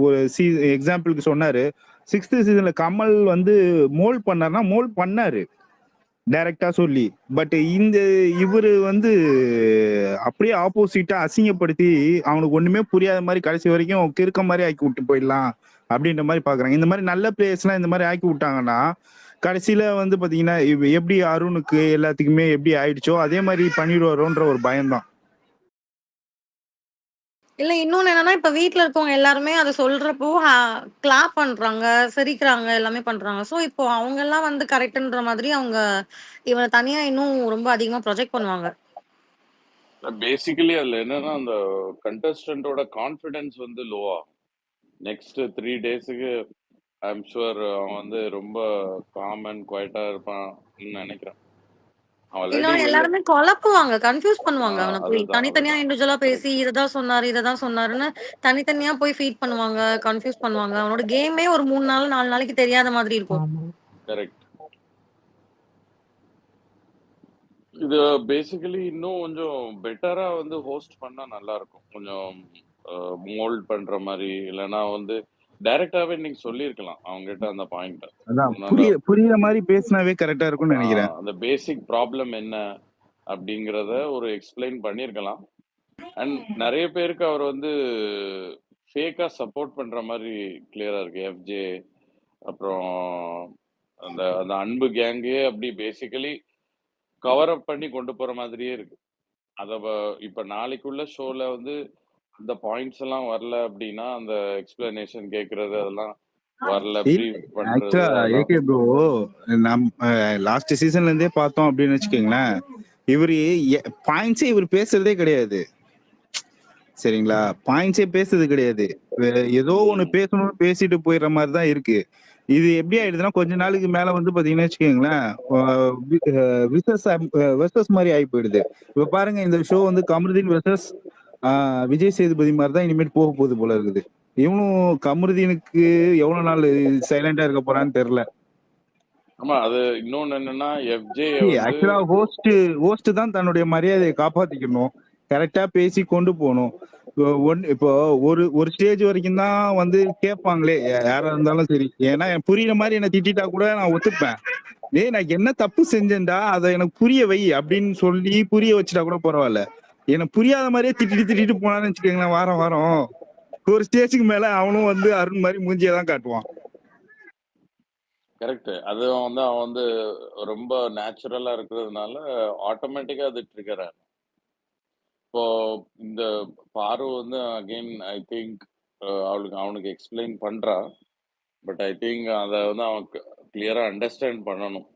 Speaker 9: ஒரு எக்ஸாம்பிளுக்கு சொன்னாரு. 6th சீசன்ல கமல் வந்து மோல் பண்ணாருன்னா மோல் பண்ணாரு டைரக்டா சொல்லி. பட் இந்த இவரு வந்து அப்படியே ஆப்போசிட்டா அசிங்கப்படுத்தி அவனுக்கு ஒண்ணுமே புரியாத மாதிரி கடைசி வரைக்கும் கிறுக்க மாதிரி ஆக்கி விட்டு போயிடலாம் அப்படின்ற மாதிரி பாக்குறாங்க. இந்த மாதிரி நல்ல பிளேயர்ஸ் எல்லாம் இந்த மாதிரி ஆக்கி விட்டாங்கன்னா கடைசியில வந்து பாத்தீங்கன்னா எப்படி அருணுக்கு எல்லாத்துக்குமே எப்படி ஆயிடுச்சோ அதே மாதிரி பண்ணிடுவாரோன்ற ஒரு பயம்தான்.
Speaker 10: இல்ல இன்னொன்னு என்னன்னா, இப்ப வீட்ல இருக்கவங்க எல்லாருமே அத சொல்றப்போ கிளாப் பண்றாங்க, சிரிக்கிறாங்க, எல்லாமே பண்றாங்க. சோ இப்போ அவங்க எல்லாம் வந்து கரெக்ட்ன்ற மாதிரி அவங்க இவன தனியா இன்னும் ரொம்ப அதிகமா ப்ரொஜெக்ட் பண்ணுவாங்க.
Speaker 11: பேசிக்கலி அதுல என்னன்னா அந்த கண்டஸ்டன்டோட கான்ஃபிடன்ஸ் வந்து லோவா நெக்ஸ்ட் 3 டேஸுக்கு ஐம் ஷுவர் அவன் வந்து ரொம்ப காம் அண்ட் குவைட்டா இருப்பான்னு நினைக்கிறேன். ஆல்ரெடி
Speaker 10: இன்னொன்னு எல்லாருமே குழப்புவாங்க, கன்ஃபியூஸ் பண்ணுவாங்க அவன போய்.
Speaker 11: அதுதான்
Speaker 10: தனித்தனியா
Speaker 11: அதுதான்
Speaker 10: இண்டிவிஜுவலா பேசி
Speaker 11: கரெக்ட்
Speaker 10: இததான் சொன்னாருன்னு தனித்தனியா போய் ஃபீட் பண்ணுவாங்க, கன்ஃபியூஸ் பண்ணுவாங்க. அவனோட கேமே ஒரு 3 நாள் 4 நாளைக்கு தெரியாத மாதிரி இருக்கும்.
Speaker 11: கரெக்ட். இது பேசிக்கலி இன்னும் கொஞ்சம் பெட்டரா வந்து ஹோஸ்ட் பண்ணா நல்லா இருக்கும். கொஞ்சம் மோல்ட் பண்ற மாதிரி இல்லைன்னா வந்து டைரக்டாவே நீங்க சொல்லியிருக்கலாம் அவங்க கிட்ட அந்த பாயிண்ட்.
Speaker 9: அதான் புரியுற மாதிரி பேசினாவே கரெக்டா இருக்கும்னு நினைக்கிறேன்.
Speaker 11: அந்த பேசிக் ப்ராப்ளம் என்ன அப்படிங்கறத ஒரு எக்ஸ்பிளைன் பண்ணிருக்கலாம். அண்ட் நிறைய பேருக்கு அவர் வந்து ஃபேக்கா சப்போர்ட் பண்ற மாதிரி கிளியரா இருக்கு. எஃப்ஜே அப்புறம் அந்த அந்த அன்பு கேங்கே அப்படி பேசிக்கலி கவர் அப் பண்ணி கொண்டு போற மாதிரியே இருக்கு. அத இப்ப நாளைக்குள்ள ஷோல வந்து அந்த பாயிண்ட்ஸ் எல்லாம் வரல அப்படின்னா அந்த எக்ஸ்பிளனேஷன் கேக்குறது அதெல்லாம் வரல ப்ரீஃப் பண்றது
Speaker 9: ஆக்சுவலா
Speaker 11: அதெல்லாம்
Speaker 9: ஏகே ப்ரோ நம்ம லாஸ்ட் சீசன்ல இருந்தே பார்த்தோம் அப்படின்னு வச்சுக்கோங்களேன். இவரு பாயிண்ட்ஸே இவர் பேசுறதே கிடையாது சரிங்களா? பாயிண்ட்ஸே பேசுறது கிடையாது. ஏதோ ஒண்ணு பேசணும்னு பேசிட்டு போயிடுற மாதிரி தான் இருக்கு. இது எப்படி ஆயிடுதுன்னா கொஞ்ச நாளுக்கு மேல வந்து பாத்தீங்கன்னா வச்சுக்கோங்களேன் வெர்சஸ் மாதிரி ஆகி போயிடுது. இப்ப பாருங்க இந்த ஷோ வந்து கமருதீன் வெர்சஸ் விஜய் சேதுபதி மாதிரி தான் இனிமேல் போக போகுது போல இருக்குது. இவனும் கமருதீனுக்கு எவ்வளவு நாள் சைலண்டா இருக்க போறான்னு தெரியல.
Speaker 11: ஆமா அது இன்னொன்னு என்னன்னா எஃப்ஜே
Speaker 9: ஆக்சுவலா ஹோஸ்ட் தான் தன்னுடைய மரியாதையை காப்பாத்திக்கணும், கரெக்டா பேசி கொண்டு போகணும். இப்போ ஒரு ஸ்டேஜ் வரைக்கும் தான் வந்து கேட்பாங்களே யாரா இருந்தாலும் சரி. ஏன்னா புரியுற மாதிரி என்ன திட்டா கூட நான் ஒத்துப்பேன். நான் என்ன தப்பு செஞ்சேன்டா அதை எனக்கு புரிய வை அப்படின்னு சொல்லி புரிய வச்சுட்டா கூட பரவாயில்ல. எனக்கு புரியாத மாதிரியே திட்டிட்டு போனான்னு வச்சுக்கோங்களேன் வாரம் வாரம் ஒரு ஸ்டேஜுக்கு மேல அவனும் வந்து அருண் மாதிரி மூஞ்சியை தான் காட்டுவான்.
Speaker 11: கரெக்ட். அது வந்து அவன் வந்து ரொம்ப நேச்சுரலா இருக்கிறதுனால ஆட்டோமேட்டிக்கா அது ட்ரிகர் ஆகும். இப்போ இந்த பாரு வந்து அகைன் ஐ திங்க் அவனுக்கு எக்ஸ்பிளைன் பண்றா. பட் ஐ திங்க் அதை வந்து அவன் கிளியரா அண்டர்ஸ்டாண்ட் பண்ணணும்.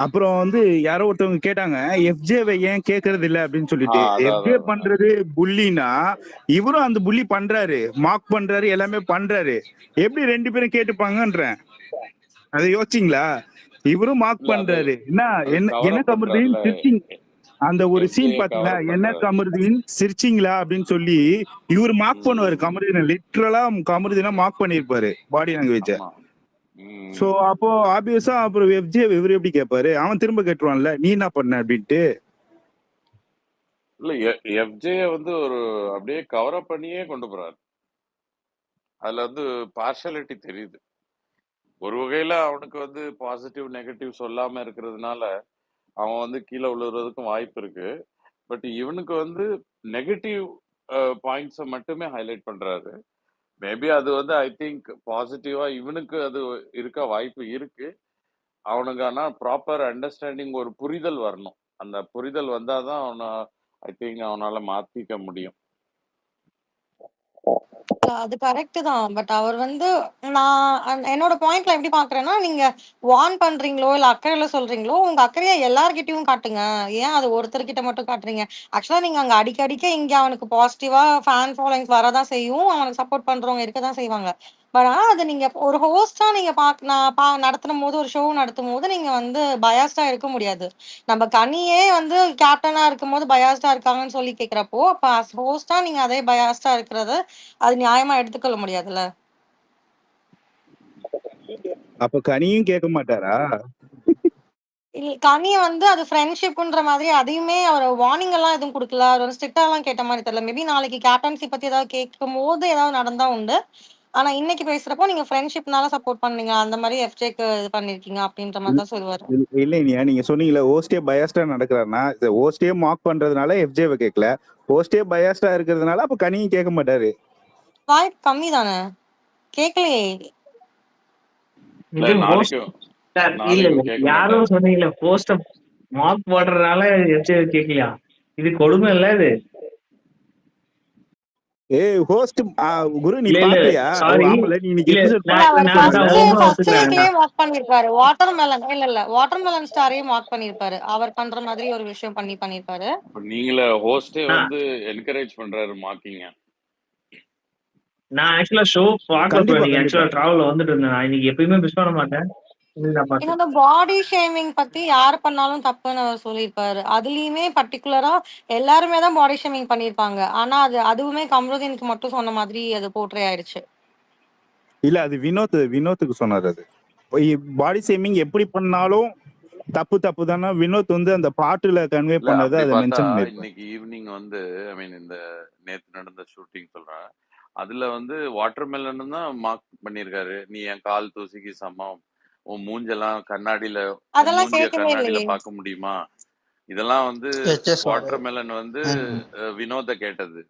Speaker 9: அப்புறம் வந்து யாரோ ஒருத்தவங்க கேட்டாங்க எஃப்ஜேவை ஏன் கேட்கறது இல்ல அப்படின்னு சொல்லிட்டு. எஃப்ஜே பண்றது புள்ளினா இவரும் அந்த புள்ளி பண்றாரு, மார்க் பண்றாரு, எல்லாமே பண்றாரு. எப்படி 2 பேரும் கேட்டுப்பாங்கன்றேன். அதை யோசிச்சிங்களா? இவரும் மார்க் பண்றாரு. என்ன கமருதீன் சிரிச்சிங் அந்த ஒரு சீன் பாத்தீங்களா? என்ன கமருதீன் சிரிச்சிங்களா அப்படின்னு சொல்லி இவர் மார்க் பண்ணுவாரு. கமருதீன் லிட்டரலா கமருதீனா மார்க் பண்ணிருப்பாரு பாடி லாங்குவேஜ. சோ அப்போ ஆப்வியஸா அப்புறம் எஃப்ஜே இவர் எப்படி கேட்பாரு? அவன் திரும்ப கேட்டுருவான்ல நீ என்ன பண்ண அப்படின்ட்டு.
Speaker 11: இல்ல எஃப்ஜே வந்து ஒரு அப்படியே கவர் அப் பண்ணியே கொண்டு போறாரு. அதுல வந்து பார்ஷாலிட்டி தெரியுது. ஒரு வகையில அவனுக்கு வந்து பாசிட்டிவ் நெகட்டிவ் சொல்லாம இருக்கிறதுனால அவன் வந்து கீழே விழுறதுக்கும் வாய்ப்பு இருக்கு. பட் இவனுக்கு வந்து நெகட்டிவ் பாயிண்ட்ஸை மட்டுமே ஹைலைட் பண்றாரு. மேபி அது வந்து ஐ திங்க் பாசிட்டிவா இவனுக்கு அது இருக்க வாய்ப்பு இருக்கு. அவனுக்கு ஆனா ப்ராப்பர் அண்டர்ஸ்டாண்டிங், ஒரு புரிதல் வரணும். அந்த புரிதல் வந்தாதான் ஐ திங்க் அவனால மாத்திக்க முடியும்.
Speaker 10: அது கரெக்ட் தான். பட் அவர் வந்து நான் என்னோட பாயிண்ட்ல எப்படி பாக்குறேன்னா, நீங்க வார்ன் பண்றீங்களோ இல்ல அக்கறையில சொல்றீங்களோ, உங்க அக்கறைய எல்லார்கிட்டயும் காட்டுங்க. ஏன் அது ஒருத்தர்கிட்ட மட்டும் காட்டுறீங்க? ஆக்சுவலா நீங்க அங்க அடிக்கடிக்க இங்க அவனுக்கு பாசிட்டிவா ஃபேன் ஃபாலோயிங்ஸ் வரதான் செய்யும். அவனுக்கு சப்போர்ட் பண்றவங்க இருக்கதான் செய்வாங்க. பட் ஆனா அது நீங்க ஒரு ஹோஸ்டா நீங்க நடத்தும் போது, ஒரு ஷோ நடத்தும் போது நீங்க வந்து பயாஸ்டா இருக்க முடியாது. நம்ம கனியே வந்து கேப்டனா இருக்கும்போது பயாஸ்டா இருக்காங்கன்னு சொல்லி கேக்குறப்போ, அப்ப ஹோஸ்டா நீங்க அதே பயாஸ்டா இருக்கிறத அது நியாயமா எடுத்துக்கொள்ள முடியாதுல்ல.
Speaker 9: அப்ப கனியும் கேட்க மாட்டாரா?
Speaker 10: கனிய வந்து அது ஃப்ரெண்ட்ஷிப்ன்ற மாதிரி அதையுமே அவர் வார்னிங் எல்லாம் எதுவும் கொடுக்கல. அவர் வந்து ஸ்ட்ரிக்டா எல்லாம் கேட்ட மாதிரி தெரியல. மேபி நாளைக்கு கேப்டன்சி பத்தி ஏதாவது கேட்கும் போது ஏதாவது நடந்தா உண்டு. ஆனா இன்னைக்கு பேசுறப்போ நீங்க ஃப்ரெண்ட்ஷிப்னால சப்போர்ட் பண்ணீங்க, அந்த மாதிரி எஃப்ஜேக்கு இது பண்ணிருக்கீங்க அப்படின்ற மாதிரி தான் சொல்லுவாரு.
Speaker 9: இல்லையா நீங்க சொன்னீங்களா ஓஸ்டே பயாஸ்டா நடக்கிறாருன்னா, ஓஸ்டே மார்க் பண்றதுனால எஃப்ஜேவை கேட்கல, ஓஸ்டே பயாஸ்டா இருக்கிறதுனால அப்ப கனியும் கேட்க மாட்டாரு.
Speaker 10: வாய்ப்பு கம்மி தானே, கேட்கலையே.
Speaker 2: இது
Speaker 11: நாளைக்கு
Speaker 2: இல்ல
Speaker 11: நாளைக்கும் கேட்க
Speaker 2: யாரும்
Speaker 11: மாட்டாரு.
Speaker 2: சொன்னீங்கல்ல போஸ்ட மார்க் போடுறதுனால கேட்கலையா? இது கொடுமை இல்ல இது.
Speaker 9: ஹோஸ்ட் குரு நீ
Speaker 2: இல்ல இல்ல
Speaker 9: பாக்கலையா?
Speaker 2: சாரி.
Speaker 9: ஆமால நீ இன்னைக்கு
Speaker 2: இல்ல
Speaker 9: எபிசோட்
Speaker 10: இல்ல அவர்
Speaker 9: பாக்கலன்னு சொன்ன.
Speaker 10: ஃபர்ஸ்ட்
Speaker 2: ஒத்துக்கிறேன்.
Speaker 10: வீக்லயே மார்க் பண்ணிருப்பாரு. வாட்டர் மெலன் ஸ்டாரையும் மார்க் பண்ணிருப்பாரு. அவர் பண்ற மாதிரி ஒரு விஷயம் பண்ணிருப்பாரு.
Speaker 11: அப்ப நீங்கள ஹோஸ்டே வந்து என்கரேஜ் பண்றாரு மார்க்கிங்க.
Speaker 2: நான் ஆக்சுவலா ஷோ பார்க்கல.
Speaker 9: கண்டிப்பா
Speaker 2: நீங்க
Speaker 9: கண்டிப்பா
Speaker 2: ஆக்சுவலா டிராவல்ல வந்துட்டு இருந்தேன். நான் இன்னைக்கு எப்பயுமே மிஸ் பண்ண மாட்டேன்.
Speaker 10: இன்னொரு பாடி ஷேமிங் பத்தி யார் பண்ணாலும் தப்புன்னு அவர் சொல்லியிருப்பாரு. அதுலயுமே பர்டிகுலரா எல்லாருமே தான் பாடி ஷேமிங் பண்ணிருப்பாங்க. ஆனா அதுவுமே கம்ருதீனுக்கு மட்டும் சொன்ன மாதிரி அது போர்ட்ரே ஆயிடுச்சு.
Speaker 9: இல்ல அது வினோத்துக்கு சொன்னாரு. அது பாடி ஷேமிங் எப்படி பண்ணாலும் தப்பு தானே. வினோத் வந்து அந்த பாட்டுல கன்வே
Speaker 11: இல்ல
Speaker 9: பண்ணதை
Speaker 11: அப்படி
Speaker 9: அதை
Speaker 11: பார்த்தா
Speaker 9: மென்ஷன் பண்ணிருப்பாரு.
Speaker 11: இன்னைக்கு ஈவினிங் வந்து ஐ மீன் இந்த நேத்து நடந்த ஷூட்டிங் சொல்றேன். அதுல வந்து வாட்டர் மெலன் தான் மார்க் பண்ணிருக்காரு. நீ என் கால் தூசிக்கு சமம், உன் மூஞ்செல்லாம் கண்ணாடியில, உன்
Speaker 10: அதெல்லாம்
Speaker 11: மூஞ்சிய
Speaker 10: கேட்கவே
Speaker 11: கண்ணாடியில
Speaker 10: இல்லையே.
Speaker 11: பார்க்க முடியுமா? இதெல்லாம் வந்து
Speaker 7: HSR.
Speaker 11: வாட்டர் மெலன் வந்து வினோத கேட்டது.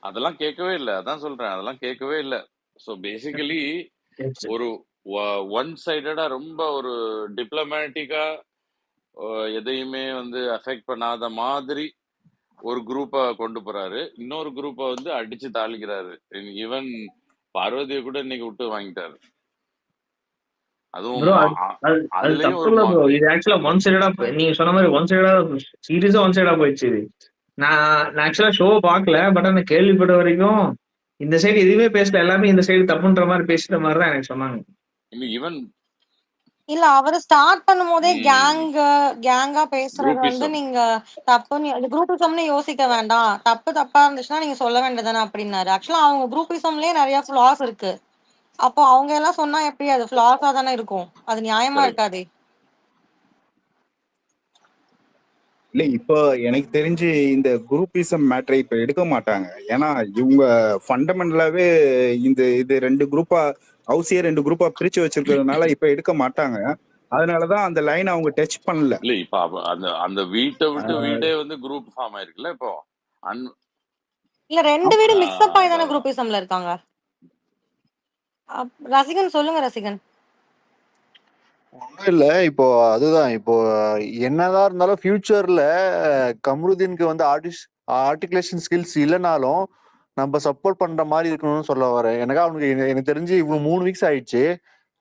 Speaker 11: அதெல்லாம் கேட்கவே இல்லை. அதான் சொல்றேன், அதெல்லாம் கேட்கவே இல்லை. ஸோ பேசிக்கலி ஒரு ஒன் சைடடா ரொம்ப ஒரு டிப்ளமேட்டிக்கா எதையுமே வந்து அஃபெக்ட் பண்ணாத மாதிரி ஒரு குரூப்பை கொண்டு போறாரு. இன்னொரு குரூப்பை வந்து அடிச்சு தாளிக்கிறாரு. ஈவன் பார்வதியை கூட இன்னைக்கு விட்டு வாங்கிட்டாரு. அதுவும்
Speaker 2: ப்ரோ அது
Speaker 11: அதுலயும்
Speaker 2: தப்பு
Speaker 11: ஒரு
Speaker 2: இல்ல ப்ரோ.
Speaker 11: மார்க்கிங்.
Speaker 2: இது ஆக்சுவலா ஒன் சைடா நீங்க சொன்ன மாதிரி ஒன் சைடா சீரியஸா ஒன் சைடா போயிடுச்சு இது. நான் ஆக்சுவலா ஷோ பார்க்கல. பட் ஆனா கேள்விப்பட்ட வரைக்கும் இந்த சைடு எதுவுமே பேசல, எல்லாமே இந்த சைடு தப்புன்ற மாதிரி பேசுற மாதிரி தான் எனக்கு சொன்னாங்க.
Speaker 11: ஈவன்
Speaker 10: இல்ல அவரு ஸ்டார்ட் பண்ணும் போதே கேங்கா பேசுறது வந்து
Speaker 11: குரூப்பிசம்.
Speaker 10: நீங்க தப்புன்னு குரூப்பிசம்னு யோசிக்க வேண்டாம். தப்பா இருந்துச்சுன்னா நீங்க சொல்ல வேண்டியதானே அப்படின்னாரு. ஆக்சுவலா அவங்க குரூப்பிசம்லயே நிறைய ஃபிளாஸ் இருக்கு. அப்போ அவங்க எல்லாம் சொன்னா எப்படி அது ஃபிளாஸா தானே இருக்கும். அது நியாயமா
Speaker 11: கரெக்ட்.
Speaker 10: இருக்காதே.
Speaker 9: இல்ல இப்போ எனக்கு தெரிஞ்சு இந்த குரூப்பிசம் மேட்டரை இப்ப எடுக்க மாட்டாங்க. ஏன்னா இவங்க ஃபண்டமெண்டலாவே இது 2 குரூப்பா ஹவுஸே 2 குரூப்பா பிரிச்சு வச்சிருக்கிறதுனால இப்ப எடுக்க மாட்டாங்க. அதனாலதான் அந்த லைன் அவங்க டச் பண்ணல.
Speaker 11: இல்ல இப்ப அந்த அந்த வீட்டை விட்டு வீடே வந்து குரூப் ஃபார்ம் ஆயிருக்குல்ல இப்போ.
Speaker 10: இல்ல 2 வீடு மிக்ஸ்அப் ஆகி தானே
Speaker 11: அதான்
Speaker 10: குரூப்பிசம்ல இருக்காங்க. ரசிகன் சொல்லுங்க ரசிகன்.
Speaker 12: ஒண்ணும் இல்ல. இப்போ அதுதான் இப்போ என்னதான் இருந்தாலும் ஃபியூச்சர்ல கம்ருதீனுக்கு வந்து ஆர்டிகுலேஷன் ஸ்கில்ஸ் இல்லைனாலும் நம்ம சப்போர்ட் பண்ற மாதிரி இருக்கணும்னு சொல்ல வரேன். எனக்கு தெரிஞ்சு இவ்வளவு 3 வீக்ஸ் ஆயிடுச்சு,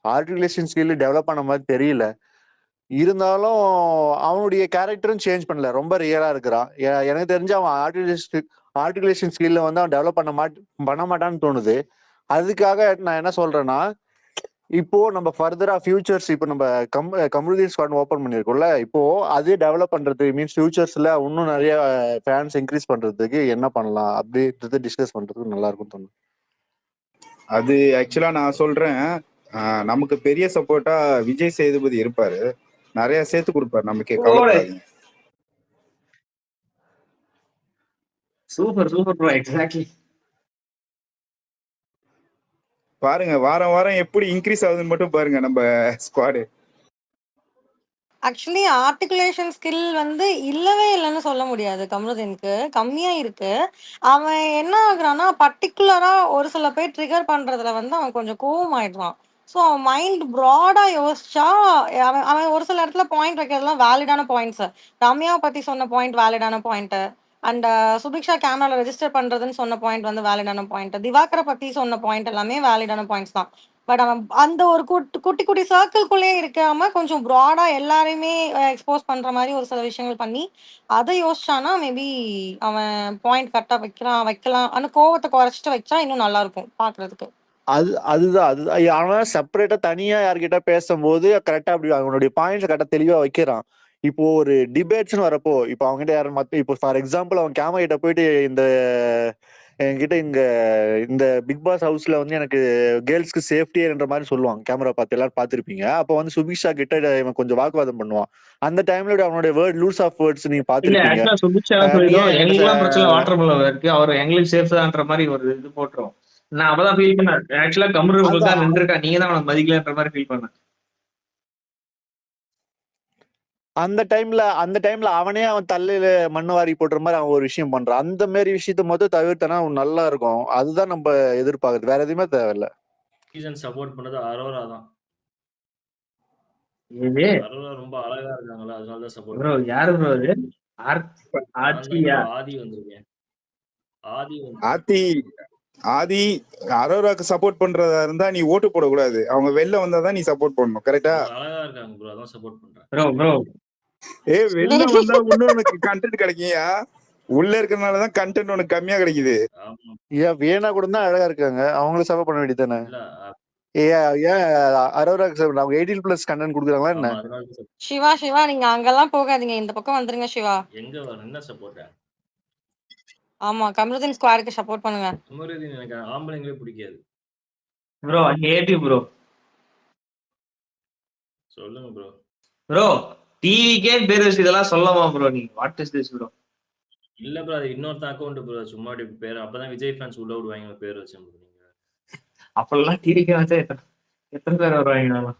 Speaker 12: ஆர்டிகுலேஷன் ஸ்கில் டெவலப் பண்ண மாதிரி தெரியல. இருந்தாலும் அவனுடைய கேரக்டரும் சேஞ்ச் பண்ணல, ரொம்ப ரியலா இருக்கிறான். எனக்கு தெரிஞ்சு அவன் ஆர்டிகுலேஷன் ஸ்கில்ல வந்து அவன் டெவலப் பண்ண மாட்டான்னு தோணுது. அதுக்காக நான் என்ன சொல்றேன்னா, இப்போ நம்ம ஃபர்தரா ஃபியூச்சர்ஸ் இப்போ நம்ம கம்யூனிட்டி ஸ்குவாட் ஓப்பன் பண்ணிருக்கோம்ல, இப்போ அதே டெவலப் பண்றது மீன்ஸ் ஃபியூச்சர்ஸ்ல இன்னும் நிறைய ஃபேன்ஸ் இன்க்ரீஸ் பண்றதுக்கு என்ன பண்ணலாம் அப்படின்றத டிஸ்கஸ் பண்றதுக்கு நல்லா இருக்கும் தோணும்.
Speaker 9: அது ஆக்சுவலா நான் சொல்றேன், நமக்கு பெரிய சப்போர்ட்டா விஜய் சேதுபதி இருப்பாரு, நிறைய சேர்த்து கொடுப்பாரு நமக்கு, கவலைப்படாதீங்க.
Speaker 2: Super super bro. எக்ஸாக்ட்லி.
Speaker 9: பாருங்க வாரம் வாரம் எப்படி இன்க்ரீஸ் ஆகுதுன்னு மட்டும் பாருங்க நம்ம ஸ்குவாடு.
Speaker 10: ஆக்சுவலி ஆர்டிகுலேஷன் ஸ்கில் வந்து இல்லவே இல்லைன்னு சொல்ல முடியாது. கமருதீனுக்கு கம்மியா இருக்கு. அவன் என்ன ஆகுறான்னா, பர்ட்டிகுலரா ஒரு சில பேர் ட்ரிகர் பண்றதுல வந்து அவன் கொஞ்சம் கோவமாயிடுறான். ஸோ அவன் மைண்ட் ப்ராடா யோசிச்சா, அவன் அவன் ஒரு சில இடத்துல பாயிண்ட் வைக்கிறதெல்லாம் வேலிடான பாயிண்ட்ஸ். ரம்யாவை பத்தி சொன்ன பாயிண்ட் வேலிடான பாயிண்ட். அண்ட் சுபிக்ஷா கேமரால ரெஜிஸ்டர் பண்றதுன்னு சொன்ன பாயிண்ட் வந்து வேலிடான பாயிண்ட். திவாகரை பத்தி சொன்ன பாயிண்ட் எல்லாமே வேலிடான பாயிண்ட்ஸ் தான். பட் அவன் அந்த ஒரு குட்டி குட்டி சர்க்கிள்குள்ளேயே இருக்காம கொஞ்சம் ப்ராடா எல்லாரையுமே எக்ஸ்போஸ் பண்ற மாதிரி ஒரு சில விஷயங்கள் பண்ணி அதை யோசிச்சானா மேபி அவன் பாயிண்ட் கரெக்டா வைக்கலாம் அந்த கோவத்தை குறைச்சிட்டு வச்சா இன்னும் நல்லா இருக்கும் பாக்குறதுக்கு.
Speaker 12: அதுதான் அவன் செப்பரேட்டா தனியா யார்கிட்ட பேசும்போது கரெக்டா அப்படி அவனுடைய பாயிண்ட்ஸ் கரெக்டா தெளிவா வைக்கிறான். இப்போ ஒரு டிபேட்ஸ்னு வரப்போ இப்போ அவங்ககிட்ட யாரும் இப்போ ஃபார் எக்ஸாம்பிள் அவன் கேமரா கிட்ட போயிட்டு என்கிட்ட இந்த பிக் பாஸ் ஹவுஸ்ல வந்து எனக்கு கேர்ள்ஸ்க்கு சேஃப்டின்ற மாதிரி சொல்லுவாங்க. கேமரா பார்த்து எல்லாரும் பார்த்திருப்பீங்க. அப்போ வந்து சுபிக்ஷா கிட்ட இவன் கொஞ்சம் வாக்குவாதம் பண்ணுவான். அந்த டைம்ல அவனுடைய வேர்ட் லூஸ் ஆஃப் வேர்ட்ஸ் நீங்க பாத்திருப்பீங்க.
Speaker 2: எங்களுக்குலாம் பிரச்சனை வாட்டர் மெலன் இருக்கு, அவர் எங்களுக்கு சேஃப் தான்ற மாதிரி ஒரு இது போட்டுரும். நான் அப்பதான் ஃபீல் பண்ணேன். ஆக்சுவலா கமரு உங்களுக்கு தான் நின்றுருக்கா, நீங்க தான் அவனை மதிக்கலன்ற மாதிரி ஃபீல் பண்ணேன்.
Speaker 12: அந்த டைம்ல அவனே அவன் தலையில மண்ணு வாரி போட்டுற மாதிரி அவன் ஒரு விஷயம் பண்றான். அந்த மாதிரி விஷயத்த மொத்தம் தவிர்த்தனா நல்லா இருக்கும். அதுதான் நம்ம எதிர்பார்க்கறது, வேற எதுவுமே தேவையில்ல.
Speaker 13: சீசன் சப்போர்ட் பண்ணது அரோரா தான். அரோரா ரொம்ப அழகா இருக்காங்களா, அதனாலதான் சப்போர்ட்.
Speaker 2: ப்ரோ யாரு ப்ரோ அது?
Speaker 13: ஆதி வந்திருக்கேன்.
Speaker 9: ஆதி அரோராக்கு சப்போர்ட் பண்றதா இருந்தா நீ ஓட்டு போடக்கூடாது. அவங்க வெளில வந்தாதான் நீ சப்போர்ட் பண்ணணும். கரெக்டா?
Speaker 13: அழகா இருக்காங்க ப்ரோ, அதான் சப்போர்ட் பண்றேன்.
Speaker 2: ப்ரோ
Speaker 9: வெளில வந்தா இன்னும் உனக்கு கண்டென்ட் கிடைக்கும்யா. உள்ள இருக்கறனாலதான் கண்டென்ட் உனக்கு கம்மியா கிடைக்குது.
Speaker 12: ஏன் வேணா கூட தான் அழகா இருக்காங்க, அவங்களும் சப்போர்ட் பண்ண வேண்டியதானே? ஏன் அரோராக்கு அவங்க 18+ கண்டென்ட் கொடுக்குறாங்களா என்ன?
Speaker 10: சிவா நீங்க அங்கெல்லாம் போகாதீங்க, இந்த பக்கம் வந்துருங்க சிவா.
Speaker 13: எங்க வர என்ன சப்போர்ட்?
Speaker 10: ஆமா, கமருதீன் ஸ்குவாடுக்கு சப்போர்ட் பண்ணுங்க.
Speaker 13: கமருதீன் எனக்கு ஆம்பளைங்களே பிடிக்காது
Speaker 2: ப்ரோ. Hate you bro.
Speaker 13: சொல்லுங்க ப்ரோ.
Speaker 2: ப்ரோ டிவிக்கே பேர் வச்சு இதெல்லாம் சொல்லமா ப்ரோ? நீ வாட் இஸ் திஸ் ப்ரோ?
Speaker 13: இல்ல ப்ரோ, அது இன்னொருத்த அக்கவுண்ட் ப்ரோ, சும்மா பேர். அப்பதான் விஜய் ஃபேன்ஸ் உள்ள விடுவாங்க பேர் வச்சு. நீங்க
Speaker 2: அப்பெல்லாம் டிவிக்கே வச்சா எத்தனை பேர் வருவாங்க?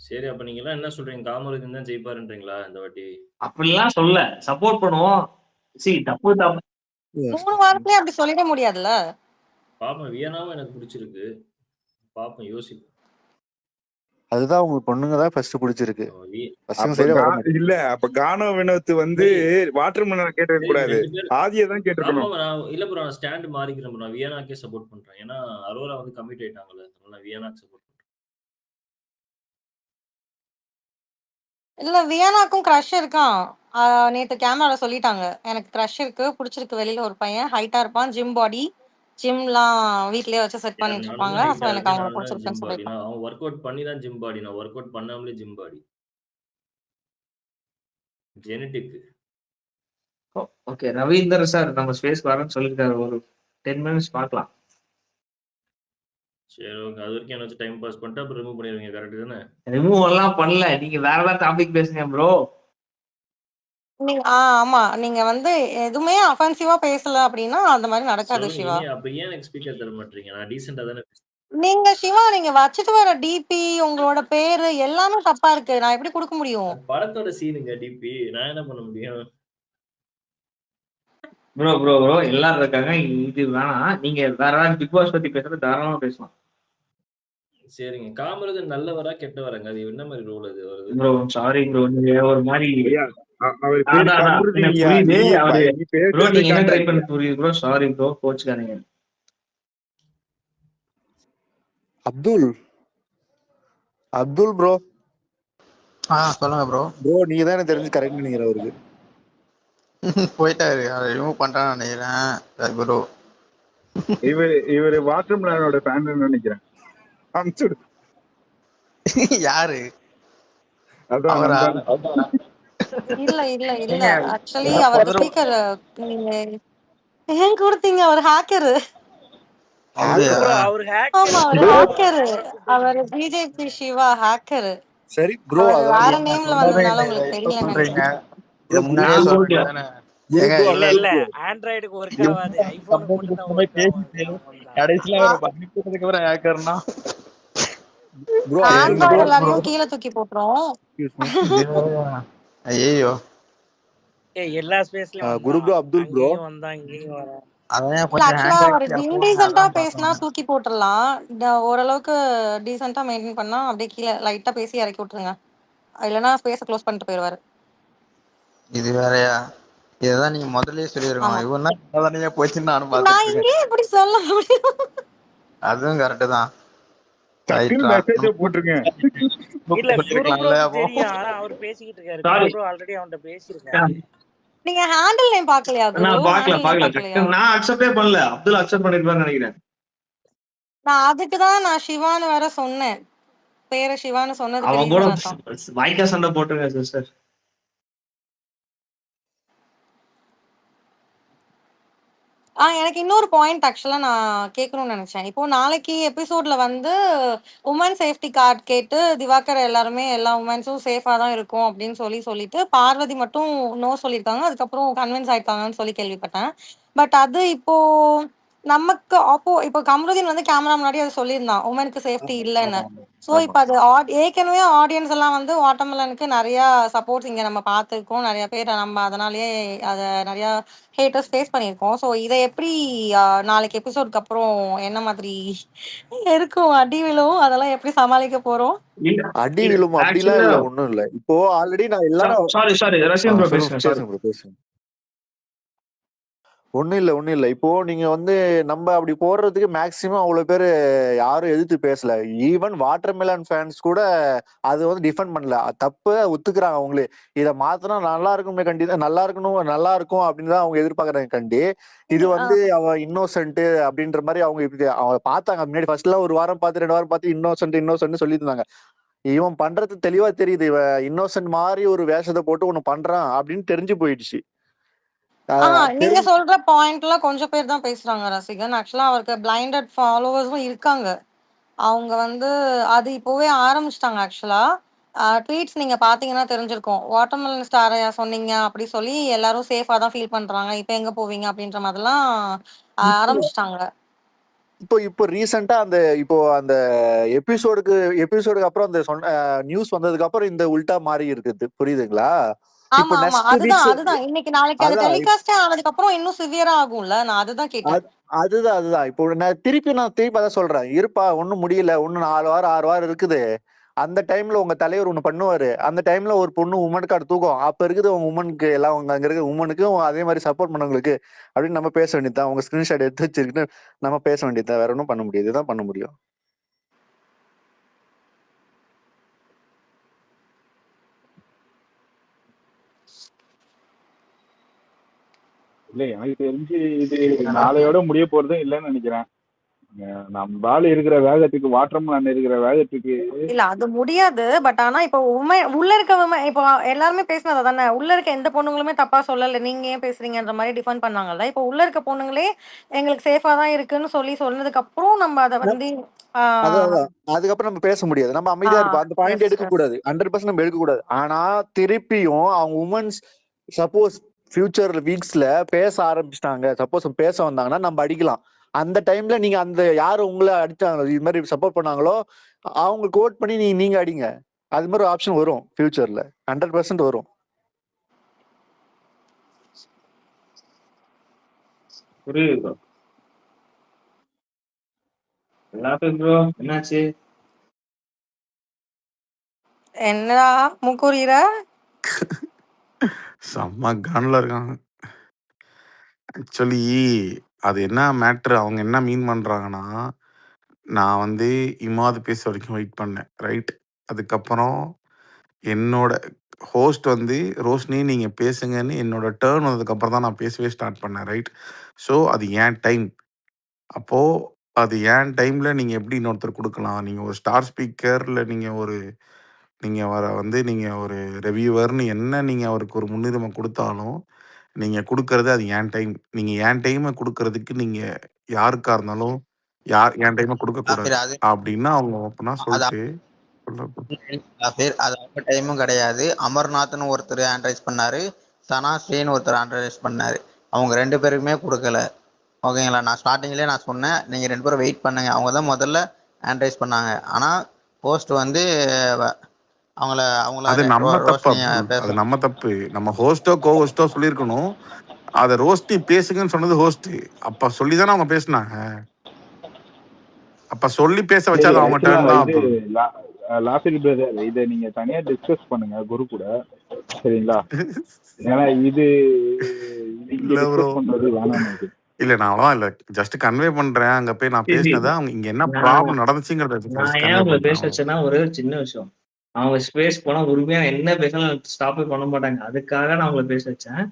Speaker 13: சரி, அப்ப நீங்க எல்லாம் என்ன சொல்றீங்க? காமராஜன் தான் ஜெயிப்பாருன்றீங்களா இந்த வாட்டி?
Speaker 2: அப்படிலாம் சொல்ல, சப்போர்ட் பண்ணுவோம். தப்பு
Speaker 10: 3 வாரத்திலே அப்படி சொல்லிட முடியாதுல்ல.
Speaker 13: பாப்போம், வியனாவும் எனக்கு பிடிச்சிருக்கு. பாப்போம், யோசிப்போம்.
Speaker 12: அதுதான் உங்க பொண்ணுங்க தான் ஃபர்ஸ்ட் பிடிச்சிருக்கு.
Speaker 9: இல்ல அப்ப கானோ வினோத் வந்து வாட்டர் மெலன் கேட்டிருக்க கூடாது, ஆதியை தான் கேட்டிருக்கணும்.
Speaker 13: இல்ல ப்ரோ, நான் ஸ்டாண்ட் மாறிக்கிறேன் ப்ரோ. நான் வியனாக்கே சப்போர்ட் பண்றேன். ஏன்னா அரோரா வந்து கமிட் ஆயிட்டாங்கல்ல, அதனால வியனாக்கு சப்போர்ட் பண்றேன்.
Speaker 10: இல்ல வியனாக்கும் கிரஷ் இருக்கான். நேத்து கேமரால சொல்லிட்டாங்க, எனக்கு கிரஷ் இருக்கு, பிடிச்சிருக்கு. வெளியில ஒரு பையன் ஹைட்டா இருப்பான், ஜிம் பாடி, ஜிம்லாம் வீட்லயே வச்சு செட் பண்ணிட்டு இருப்பாங்க. சோ எனக்கு அவங்கள பிடிச்சிருக்குன்னு சொல்லிருக்கான்.
Speaker 13: அவன் ஒர்க் அவுட் பண்ணி தான் ஜிம் பாடி, நான் ஒர்க் அவுட் பண்ணாமலே gym body. Genetic.
Speaker 2: Okay, Ravindar sir நம்ம ஸ்பேஸ் வரேன்னு சொல்லிருக்காரு. ஒரு 10 minutes பார்க்கலாம்.
Speaker 13: சரி ஓகே, அது வரைக்கும் என்ன டைம் பாஸ் பண்ணிட்டு அப்புறம் ரிமூவ் பண்ணிடுவீங்க. கரெக்ட் தானே?
Speaker 2: ரிமூவ் எல்லாம் பண்ணல, நீங்க வேற ஏதாவது டாபிக் பேசுங்க ப்ரோ.
Speaker 10: நீங்க ஆமா, நீங்க வந்து எதுவுமே அஃபென்சிவா பேசல அப்படின்னா அந்த மாதிரி நடக்காது சிவா.
Speaker 13: அப்ப ஏன் எனக்கு ஸ்பீக்கர் தர மாட்டீங்க? நான் டீசென்ட்டா தானே பேசுறேன்.
Speaker 10: நீங்க சிவா, நீங்க வச்சிட்டு வர டிபி, உங்களோட பேரு எல்லாமே தப்பா இருக்கு. நான் எப்படி கொடுக்க முடியும்?
Speaker 13: படத்தோட சீனுங்க டிபி, நான் என்ன பண்ண முடியும்?
Speaker 2: ப்ரோ எல்லாரும் இருக்காங்க, இது வேணாம். நீங்க வேற ஏதாவது பிக் பாஸ் பத்தி பேசுறது தாராளமா பேசலாம்.
Speaker 13: சரிங்க. காமராஜன் நல்லவரா கெட்டவராங்க? அது என்ன மாதிரி ரோல் அது வருது?
Speaker 2: ப்ரோ சாரி ப்ரோ, நீங்க ஒரு மாதிரி புரியுது ப்ரோ. சாரி ப்ரோ, கோச்சுக்காதீங்க.
Speaker 12: அப்துல் ப்ரோ.
Speaker 14: சொல்லுங்க ப்ரோ.
Speaker 12: நீங்க தான் எனக்கு தெரிஞ்சு கரெக்ட் நினைக்கிறேன். அவருக்கு
Speaker 14: போயிட்டாரு, அதை ரிமூவ் பண்றான்னு நினைக்கிறேன் ப்ரோ.
Speaker 9: இவரு வாட்டர் மெலனோட ஃபேன் நினைக்கிறேன். யாரு?
Speaker 10: இல்ல ஆக்சுவலி அவர் ஸ்பீக்கர் நீங்க ஏன் கொடுத்தீங்க? அவர் ஹேக்கர். ஆமா, அவர் ஹேக்கர். அவர் பிஜேபி சிவா ஹேக்கர்.
Speaker 12: சரி ப்ரோ,
Speaker 10: வேற நேம்ல வந்ததால உங்களுக்கு தெரியல நினைக்கிறேன்.
Speaker 14: இத முன்னாடியே சொல்றீங்க தானே?
Speaker 15: இல்ல ஆண்ட்ராய்டுக்கு வர்க் ஆகாது, ஐபோனுக்கு மட்டும் தான் வர்க் ஆகும்.
Speaker 14: கடைசில அவர் பண்ணிட்டதுக்கு அப்புறம் ஹேக்கர்னா
Speaker 12: ப்ரோ அது இல்ல
Speaker 10: ஆண்ட்ராய்டு
Speaker 12: ப்ரோ
Speaker 10: எல்லாரையும் கீழே தூக்கி போட்டுரும்.
Speaker 14: ஐயோ
Speaker 15: எல்லா ஸ்பேஸ்லயும்
Speaker 12: குரு
Speaker 15: வந்தான்,
Speaker 12: ப்ரோ அப்துல் ப்ரோ
Speaker 15: அங்கேயும் வந்தான், இங்கேயும் வரான்.
Speaker 14: அதான்
Speaker 10: இல்ல
Speaker 14: கொஞ்சம்
Speaker 10: ஆக்சுவலா அவர்
Speaker 14: ஆண்ட்ராய்டு
Speaker 10: இன்டீசென்ட்டா
Speaker 14: அதான்
Speaker 10: பேசினா
Speaker 14: பார்த்தோம்.
Speaker 10: தூக்கி போட்டுடலாம். ஓரளவுக்கு டீசென்ட்டா மெயின்டைன் பண்ணா அப்படியே கீழே லைட்டா பேசி இறக்கி விட்டுருங்க. இல்லைன்னா ஸ்பேஸை க்ளோஸ் பண்ணிட்டு போயிடுவாரு.
Speaker 14: இது வேறயா? இதுதான் நீங்க முதல்லயே சொல்லியிருக்கணும்.
Speaker 10: ஆமா,
Speaker 14: இவன் தான் நீங்க போச்சுன்னு நானும் பார்த்துட்டு
Speaker 10: நான்
Speaker 14: இருக்கேன்.
Speaker 10: இங்கே எப்படி சொல்ல முடியும்?
Speaker 14: அதுவும் கரெக்டு தான்.
Speaker 9: டக்குன்னு
Speaker 14: ரைட்ரா
Speaker 9: மெசேஜ போட்டுருங்க.
Speaker 15: இல்ல குரு
Speaker 14: சொல்லிருக்கலாம்ல
Speaker 15: ப்ரோக்கு
Speaker 14: அப்போ.
Speaker 15: தெரியும், ஆனா அவர் பேசிக்கிட்டு இருக்காரு. குரு
Speaker 2: சாரி
Speaker 15: ப்ரோ ஆல்ரெடி அவன்கிட்ட பேசியிருக்காரு.
Speaker 10: நீங்க ஹேண்டில் நேம் பாக்கலையா குரு?
Speaker 2: நான்
Speaker 10: ஹேண்டில் நேம்
Speaker 2: பாக்கல.
Speaker 10: பாக்கலையா?
Speaker 2: நான் அக்செப்டே பண்ணல. அப்துல் அக்செப்ட் பண்ணிருப்பான்னு நினைக்கிறேன்.
Speaker 10: நான் அதுக்கு தான் நான் சிவான்னு வேற சொன்னேன். பேரை சிவான்னு சொன்னதுக்கு
Speaker 2: அவன் கூட
Speaker 10: ரீசன் அதான்.
Speaker 2: வாய்க்கா சண்டை போட்டுருங்க சிஸ்டர்.
Speaker 10: எனக்கு இன்னொரு பாயிண்ட் ஆக்சுவலா நான் கேட்கணும்னு நினைச்சேன். இப்போ நாளைக்கு எபிசோட்ல வந்து உமன் சேஃப்டி கார்டு கேட்டு திவாகர் எல்லாருமே எல்லா உமன்ஸும் சேஃபா தான் இருக்கும் அப்படின்னு சொல்லிட்டு பார்வதி மட்டும் நோ சொல்லியிருக்காங்க. அதுக்கப்புறம் கன்வின்ஸ் ஆயிருக்காங்கன்னு சொல்லி கேள்விப்பட்டேன். பட் அது இப்போ நமக்கு இப்போ கம்ருதீன் வந்து கேமரா முன்னாடி அதை சொல்லியிருந்தான் உமனுக்கு சேஃப்டி
Speaker 12: ஆமா
Speaker 10: இல்லைன்னு.
Speaker 12: ஆமா ஆமா
Speaker 10: ஸோ
Speaker 12: ஆமா.
Speaker 10: இப்போ அது ஏற்கனவே ஆடியன்ஸ் எல்லாம் வந்து வாட்டர்மெலனுக்கு நிறைய சப்போர்ட்ஸ் இங்க நம்ம பார்த்துருக்கோம். நிறைய பேர் நம்ம அதனாலேயே அதை நிறைய ஹேட்டர்ஸ் ஃபேஸ் பண்ணியிருக்கோம். ஸோ இதை எப்படி நாளைக்கு எபிசோடுக்கு அப்புறம் என்ன மாதிரி இருக்கும் அடி விழுவும் அதெல்லாம் எப்படி சமாளிக்க போறோம்?
Speaker 12: அடி விழும் அப்படிலாம்
Speaker 2: ஆக்சுவலா
Speaker 12: இல்ல, ஒண்ணும் இல்ல. இப்போ ஆல்ரெடி நான் எல்லாரும்
Speaker 2: சாரி ரஷ்யன் ப்ரோ
Speaker 12: சொல்லுங்க,
Speaker 2: பேசுங்க. சாரி.
Speaker 12: பேசுங்க ப்ரோ பேசுங்க. ஒண்ணும் இல்ல. இப்போ நீங்க வந்து நம்ம அப்படி போடுறதுக்கு மேக்சிமம் அவ்வளவு பேரு யாரும் எதிர்த்து பேசல. ஈவன் வாட்டர்மெலன் ஃபேன்ஸ் கூட அது வந்து டிஃபெண்ட் பண்ணல. தப்பு ஒத்துக்கிறாங்க அவங்களே. இதை மாத்தினா நல்லா இருக்குமே கண்டி நல்லா இருக்கும் அப்படின்னு தான் அவங்க எதிர்பார்க்கறாங்க கண்டி. இது வந்து அவ இன்னோசென்ட் அப்படின்ற மாதிரி அவங்க பார்த்தாங்க. முன்னாடி ஃபர்ஸ்ட் எல்லாம் ஒரு வாரம் பார்த்து 2 வாரம் பார்த்து இன்னோசென்ட் சொல்லி இருந்தாங்க. இவன் பண்றது தெளிவா தெரியுது. இவன் இன்னோசென்ட் மாதிரி ஒரு வேஷத்தை போட்டு ஒண்ணு பண்றான் அப்படின்னு தெரிஞ்சு போயிடுச்சு.
Speaker 10: நீங்க சொல்ற பாயிண்ட்ல கொஞ்சம் பேர் தான் பேசுறாங்க ரசிகன். ஆக்சுவலா அவருக்கு பிளைண்டட் ஃபாலோவர்ஸும் இருக்காங்க. அவங்க வந்து அது இப்போவே ஆரம்பிச்சிட்டாங்க. ஆக்சுவலா ட்வீட்ஸ் நீங்க பாத்தீங்கன்னா தெரிஞ்சிருக்கும். வாட்டர்மெலன் ஸ்டாரையா சொன்னீங்க அப்படி சொல்லி எல்லாரும் சேஃபா தான் ஃபீல் பண்றாங்க. இப்போ எங்க போவீங்க அப்படின்ற மாதிரிலாம் ஆரம்பிச்சிட்டாங்க.
Speaker 12: இப்போ ரீசெண்டா அந்த எபிசோடுக்கு அப்புறம் அந்த நியூஸ் வந்ததுக்கு அப்புறம் இந்த உல்டா மாறி இருக்குது. புரியுதுங்களா? இப்போ
Speaker 10: ஆமா
Speaker 12: நெக்ஸ்ட் வீக்ஸ்
Speaker 10: அதுதான் இன்னைக்கு நாளைக்கு அது
Speaker 12: அதான்
Speaker 10: டெலிகாஸ்டே ஆனதுக்கு அப்புறம் இன்னும் சிவியரா ஆகும்ல. நான் அதுதான் கேட்டேன்.
Speaker 12: அதுதான் இப்போ நான் திருப்பி அதான் சொல்றேன். இருப்பா, ஒண்ணும் முடியல, ஒன்னும் 4 வாரம் 6 வாரம் இருக்குது. அந்த டைம்ல உங்க தலைவர் ஒண்ணு பண்ணுவாரு. அந்த டைம்ல ஒரு பொண்ணு உமன் கார்டு தூக்கும். அப்ப இருக்குது உங்க உமனுக்கு எல்லாம் அங்க இருக்க உமனுக்கும் அதே மாதிரி சப்போர்ட் பண்ணவங்களுக்கு அப்படின்னு நம்ம பேச வேண்டியதுதான். உங்க ஸ்கிரீன்ஷாட் எடுத்து வச்சிருக்கு நம்ம பேச வேண்டியதுதான். வேற ஒன்றும் பண்ண முடியாது. இதுதான் பண்ண முடியும்.
Speaker 9: இல்ல எனக்கு தெரிஞ்சு இது நாளையோட முடிய போறதும் இல்லைன்னு நினைக்கிறேன். நம்ம பால் இருக்கிற வேகத்துக்கு வாட்டர்மெலன் இருக்கிற வேகத்துக்கு
Speaker 10: இல்ல அது முடியாது. பட் ஆனா இப்போ உள்ள இருக்க இப்போ எல்லாருமே பேசினது தானே. உள்ள இருக்க எந்த பொண்ணுங்களுமே தப்பா சொல்லல. நீங்க ஏன் பேசுறீங்கன்ற மாதிரி டிஃபெண்ட் பண்ணாங்கல்ல. இப்போ உள்ள இருக்க பொண்ணுங்களே எங்களுக்கு சேஃபா தான் இருக்குன்னு சொன்னதுக்கு அப்புறம் நம்ம அதை வந்து
Speaker 12: அதான் அதுக்கப்புறம் நம்ம பேச முடியாது. நம்ம அமைதியா இருப்போம். அந்த பாயிண்ட் எடுக்க கூடாது. 100% நம்ம எடுக்க கூடாது. ஆனா திருப்பியும் அவங்க உமன்ஸ் சப்போஸ் ஃபியூச்சர் வீக்ஸ்ல பேச ஆரம்பிச்சிட்டாங்க, சப்போஸ் பேச வந்தாங்கன்னா நம்ம அடிக்கலாம். அந்த டைம்ல நீங்க அந்த யாரு உங்களை அடிச்சாங்க இது மாதிரி சப்போர்ட் பண்ணாங்களோ அவங்க கோட் பண்ணி நீங்க அடிங்க. அது மாதிரி ஆப்ஷன் வரும் ஃபியூச்சர்ல. 100% வரும்.
Speaker 2: புரியுது ப்ரோ. என்னாச்சு?
Speaker 10: என்னடா மூக்குறிற?
Speaker 5: செம்ம கான்ல இருக்காங்க. ஆக்சுவலி அது என்ன மேட்ரு, அவங்க என்ன மீன் பண்ணுறாங்கன்னா, நான் வந்து இமாது பேச வரைக்கும் வெயிட் பண்ணேன், ரைட்? அதுக்கப்புறம் என்னோட ஹோஸ்ட் வந்து ரோஷினி நீங்கள் பேசுங்கன்னு என்னோட டேர்ன் வந்ததுக்கப்புறம் தான் நான் பேசவே ஸ்டார்ட் பண்ணேன், ரைட்? ஸோ அது ஏன் டைம். அப்போது அது ஏன் டைமில் நீங்கள் எப்படி இன்னொருத்தர் கொடுக்கலாம்? நீங்கள் ஒரு ஸ்டார் ஸ்பீக்கரில் நீங்கள் ஒரு ரெவியூவர்னு என்ன நீங்கள் அவருக்கு ஒரு முன்னுரிமை கொடுத்தாலும் நீங்கள் கொடுக்கறது அது ஏன் டைம். நீங்கள் ஏன் டைமை கொடுக்கறதுக்கு நீங்கள் யாருக்கா இருந்தாலும் என் டைமை கொடுக்கக்கூடாது அப்படின்னு அவங்க ஓப்பனா சொல்லிட்டு
Speaker 14: அது அவங்க டைமும் கிடையாது. அமர்நாத்னு ஒருத்தர் ஆண்ட்ரைஸ் பண்ணாரு, சனா ஸ்ரீன்னு ஒருத்தர் ஆண்ட்ரைஸ் பண்ணாரு. அவங்க 2 பேருக்குமே கொடுக்கல. ஓகேங்களா? நான் ஸ்டார்டிங்லேயே நான் சொன்னேன், நீங்கள் 2 பேரும் வெயிட் பண்ணுங்க. அவங்க தான் முதல்ல ஆண்ட்ரைஸ் பண்ணாங்க. ஆனால் ஹோஸ்ட் வந்து அவங்கள
Speaker 5: அது
Speaker 14: அவங்கள
Speaker 5: நம்ம தப்பு
Speaker 14: ரோஷனியை
Speaker 5: அப்துல், அது
Speaker 14: பேச
Speaker 5: நம்ம தப்பு. நம்ம ஹோஸ்டோ கோ ஹோஸ்டோ சொல்லியிருக்கணும். அதை ரோஸ்டி பேசுங்கன்னு சொன்னது ஹோஸ்ட். அப்ப சொல்லிதானே அவங்க பேசினாங்க. அப்ப சொல்லி பேச
Speaker 9: சரி,
Speaker 5: வச்சா அது அவங்க
Speaker 9: ஆக்சுவலா
Speaker 5: டர்ன் தான்
Speaker 9: இது
Speaker 5: அப்துல்.
Speaker 9: லாஃபில் பிரதர், இதை நீங்க தனியா டிஸ்கஸ் பண்ணுங்க குரு கூட, சரிங்களா? ஏன்னா இது இங்க
Speaker 5: இல்ல ப்ரோ,
Speaker 9: டிஸ்கஸ் பண்றது வேணாம்னு நினைக்கிறேன்.
Speaker 5: இல்ல நான் அவ்வளோதான் இல்ல, ஜஸ்ட் கன்வே பண்றேன். அங்க போய் நான் பேசினதை அவங்க இங்க என்ன
Speaker 2: நான்
Speaker 5: ப்ராப்ளம் நடந்துச்சுங்கிறத
Speaker 2: நான் ஏன்
Speaker 5: கன்வே
Speaker 2: உங்களை பேச
Speaker 5: பண்றேன்.
Speaker 2: வச்சேன்னா ஒரே ஒரு சின்ன விஷயம். அவங்க ஸ்பேஸ் போனா உரிமையா என்ன பேசலாம் ஸ்டாப்பே பண்ண மாட்டாங்க. அதுக்காக நான் உங்களை பேச வச்சேன்.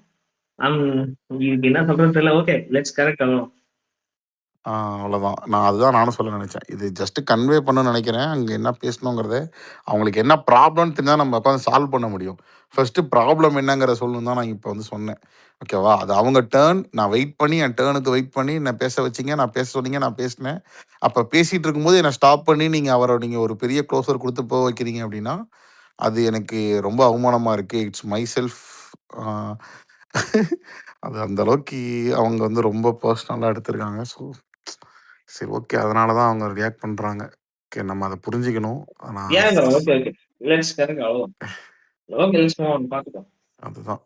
Speaker 2: இதுக்கு என்ன சொல்றது தெரியல. ஓகே, லெட்ஸ் கரெக்ட் ஆகும்.
Speaker 5: அவ்வளோதான். நான் அதுதான் நானும் சொல்ல நினைச்சேன். இது ஜஸ்ட் கன்வே பண்ணணும்னு நினைக்கிறேன். அங்கே என்ன பேசணுங்கிறத அவங்களுக்கு என்ன ப்ராப்ளம்னு தெரிஞ்சால் நம்ம உட்காந்து சால்வ் பண்ண முடியும். ஃபர்ஸ்ட் ப்ராப்ளம் என்னங்கிறத சொல்லணும் தான் நான் இப்போ வந்து சொன்னேன். ஓகேவா? அது அவங்க டேர்ன். நான் வெயிட் பண்ணி என் டேர்னுக்கு வெயிட் பண்ணி நான் பேச வச்சிங்க, நான் பேச சொன்னீங்க, நான் பேசினேன். அப்போ பேசிகிட்டு இருக்கும்போது என்னை ஸ்டாப் பண்ணி நீங்கள் ஒரு பெரிய க்ளோஸர் கொடுத்து போக வைக்கிறீங்க அப்படின்னா அது எனக்கு ரொம்ப அவமானமாக இருக்குது. It's my self. அது அந்த அளவுக்கு அவங்க வந்து ரொம்ப பர்சனலாக எடுத்திருக்காங்க. ஸோ சரி, ஓகே. அதனால தான் அவங்க ரியாக்ட் பண்றாங்க. ஓகே, நம்ம அதை புரிஞ்சுக்கணும். நான்
Speaker 2: ஏன் ஓகே ஓகே லெட்ஸ் கரெக்ட் ஆகும். Okay, let's move on. பார்த்துக்கலாம்.
Speaker 5: அதுதான்.